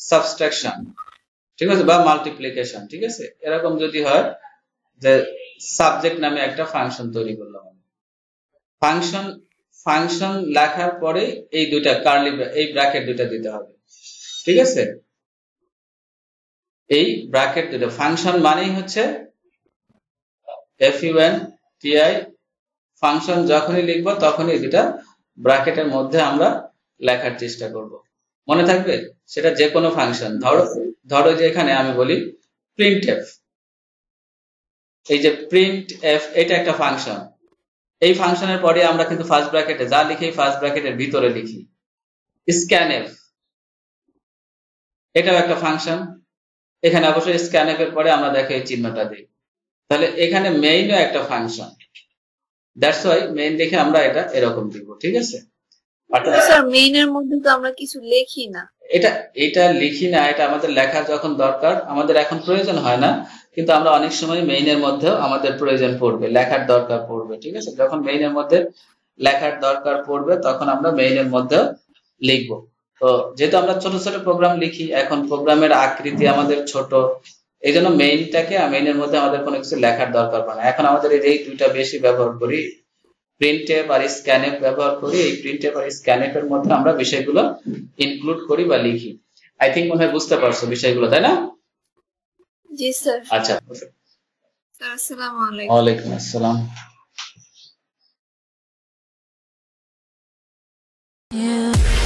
সাবট্রাকশন, ঠিক আছে, বা মাল্টিপ্লিকেশন, ঠিক আছে, এরকম যদি হয় যে সাবজেক্ট নামে একটা ফাংশন তৈরি করলাম। ফাংশন লেখার পরে এই দুইটা কার্লি, এই ব্র্যাকেট দুইটা দিতে হবে, ঠিক আছে। এই ব্র্যাকেট দুটো, ফাংশন মানেই হচ্ছে FUNCTI, ফাংশন যখনই লিখবো তখনই এই দুটা ব্র্যাকেটের মধ্যে আমরা লেখার চেষ্টা করব। মনে থাকবে, সেটা যে কোনো ফাংশন। ধরো যে এখানে আমি বলি printf, এই যে printf, এটা একটা ফাংশন। এই ফাংশনের পরে আমরা কিন্তু ফার্স্ট ব্র্যাকেটে যা লিখি ফার্স্ট ব্র্যাকেটের ভিতরে লিখি। scanf, এটাও একটা ফাংশন। এখানে অবশ্যই scanf এর পরে আমরা দেখো এই চিহ্নটা দিই। তাহলে এখানে মেইনও একটা ফাংশন, দ্যাটস ওয়াই মেইন দেখে আমরা এটা এরকম দিব, ঠিক আছে। স্যার মেইনের মধ্যে তো আমরা কিছু লিখি না। এটা লিখি না, এটা আমাদের লেখা যখন দরকার, আমাদের এখন প্রয়োজন হয় না, কিন্তু আমরা অনেক সময় মেইনের মধ্যেও আমাদের প্রয়োজন পড়বে, লেখার দরকার পড়বে, ঠিক আছে। যখন মেইনের মধ্যে লেখার দরকার পড়বে তখন আমরা মেইনের মধ্যে লিখবো। তো যেহেতু আমরা ছোট ছোট প্রোগ্রাম লিখি, এখন প্রোগ্রামের আকৃতি আমাদের ছোট, এই জন্য মেইনের মধ্যে আমাদের কোনো কিছু লেখার দরকার পড়ে না। এখন আমাদের এই দুইটা বেশি ব্যবহার করি, printf আর scanf ব্যবহার করি। এই printf আর scanf এর মধ্যে আমরা বিষয়গুলো ইনক্লুড করি বা লিখি। আই থিংক মনে হয় বুঝতে পারছো বিষয়গুলো, তাই না? জি স্যার। আচ্ছা, স্যার আসসালামু আলাইকুম। ওয়ালাইকুম আসসালাম। Yeah.